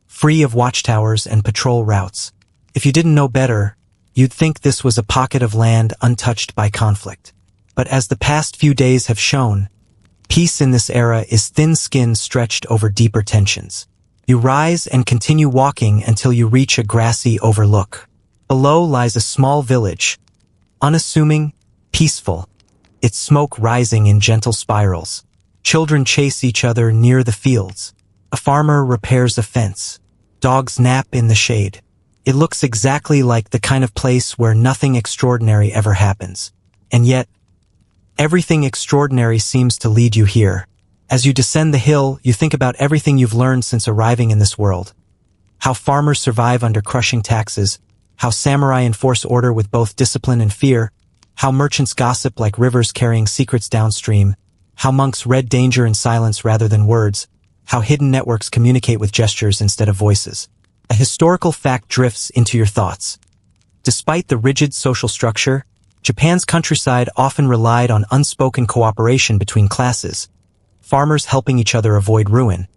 [SPEAKER 1] free of watchtowers and patrol routes. If you didn't know better, you'd think this was a pocket of land untouched by conflict. But as the past few days have shown, peace in this era is thin skin stretched over deeper tensions. You rise and continue walking until you reach a grassy overlook. Below lies a small village, unassuming, peaceful, its smoke rising in gentle spirals. Children chase each other near the fields. A farmer repairs a fence. Dogs nap in the shade. It looks exactly like the kind of place where nothing extraordinary ever happens. And yet, everything extraordinary seems to lead you here. As you descend the hill, you think about everything you've learned since arriving in this world. How farmers survive under crushing taxes, how samurai enforce order with both discipline and fear, how merchants gossip like rivers carrying secrets downstream, how monks read danger in silence rather than words, how hidden networks communicate with gestures instead of voices. A historical fact drifts into your thoughts. Despite the rigid social structure, Japan's countryside often relied on unspoken cooperation between classes, farmers helping each other avoid ruin,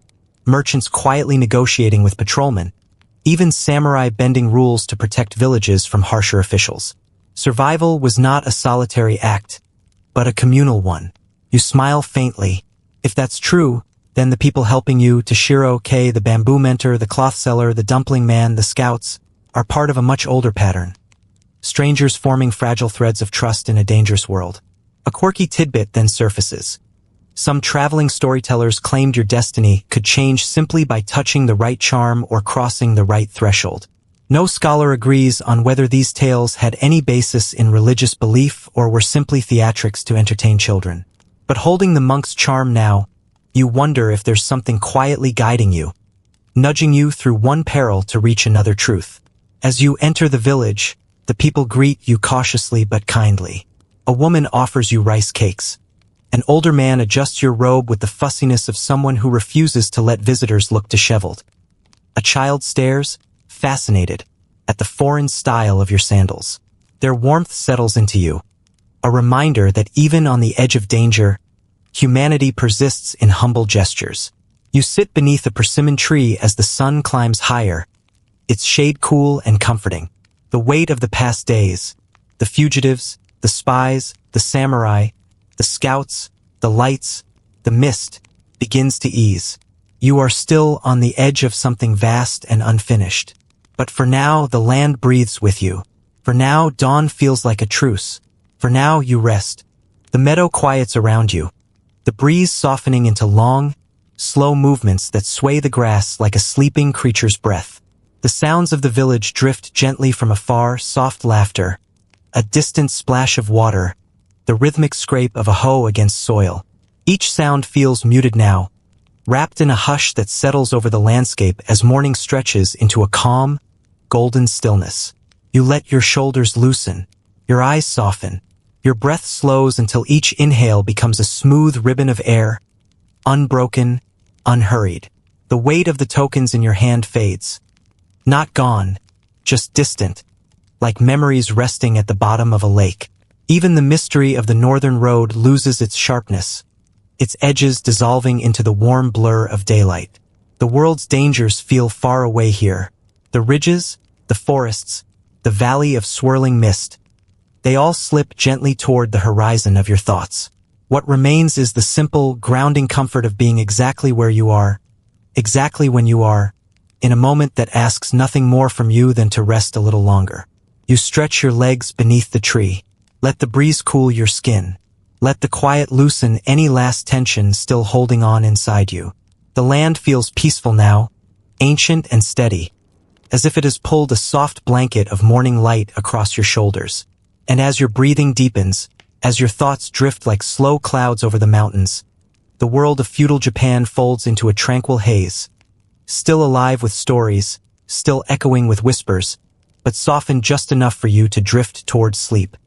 [SPEAKER 1] merchants quietly negotiating with patrolmen, even samurai bending rules to protect villages from harsher officials. Survival was not a solitary act, but a communal one. You smile faintly. If that's true, then the people helping you, Toshiro K, the bamboo mentor, the cloth seller, the dumpling man, the scouts, are part of a much older pattern. Strangers forming fragile threads of trust in a dangerous world. A quirky tidbit then surfaces. Some traveling storytellers claimed your destiny could change simply by touching the right charm or crossing the right threshold. No scholar agrees on whether these tales had any basis in religious belief or were simply theatrics to entertain children. But holding the monk's charm now, you wonder if there's something quietly guiding you, nudging you through one peril to reach another truth. As you enter the village, the people greet you cautiously but kindly. A woman offers you rice cakes. An older man adjusts your robe with the fussiness of someone who refuses to let visitors look disheveled. A child stares, fascinated, at the foreign style of your sandals. Their warmth settles into you, a reminder that even on the edge of danger, humanity persists in humble gestures. You sit beneath a persimmon tree as the sun climbs higher, its shade cool and comforting. The weight of the past days, the fugitives, the spies, the samurai, the scouts, the lights, the mist, begins to ease. You are still on the edge of something vast and unfinished. But for now, the land breathes with you. For now, dawn feels like a truce. For now, you rest. The meadow quiets around you, the breeze softening into long, slow movements that sway the grass like a sleeping creature's breath. The sounds of the village drift gently from afar, soft laughter, a distant splash of water, the rhythmic scrape of a hoe against soil. Each sound feels muted now, wrapped in a hush that settles over the landscape as morning stretches into a calm, golden stillness. You let your shoulders loosen, your eyes soften, your breath slows until each inhale becomes a smooth ribbon of air, unbroken, unhurried. The weight of the tokens in your hand fades. Not gone, just distant, like memories resting at the bottom of a lake. Even the mystery of the northern road loses its sharpness, its edges dissolving into the warm blur of daylight. The world's dangers feel far away here. The ridges, the forests, the valley of swirling mist, they all slip gently toward the horizon of your thoughts. What remains is the simple, grounding comfort of being exactly where you are, exactly when you are, in a moment that asks nothing more from you than to rest a little longer. You stretch your legs beneath the tree. Let the breeze cool your skin. Let the quiet loosen any last tension still holding on inside you. The land feels peaceful now, ancient and steady, as if it has pulled a soft blanket of morning light across your shoulders. And as your breathing deepens, as your thoughts drift like slow clouds over the mountains, the world of feudal Japan folds into a tranquil haze, still alive with stories, still echoing with whispers, but softened just enough for you to drift towards sleep.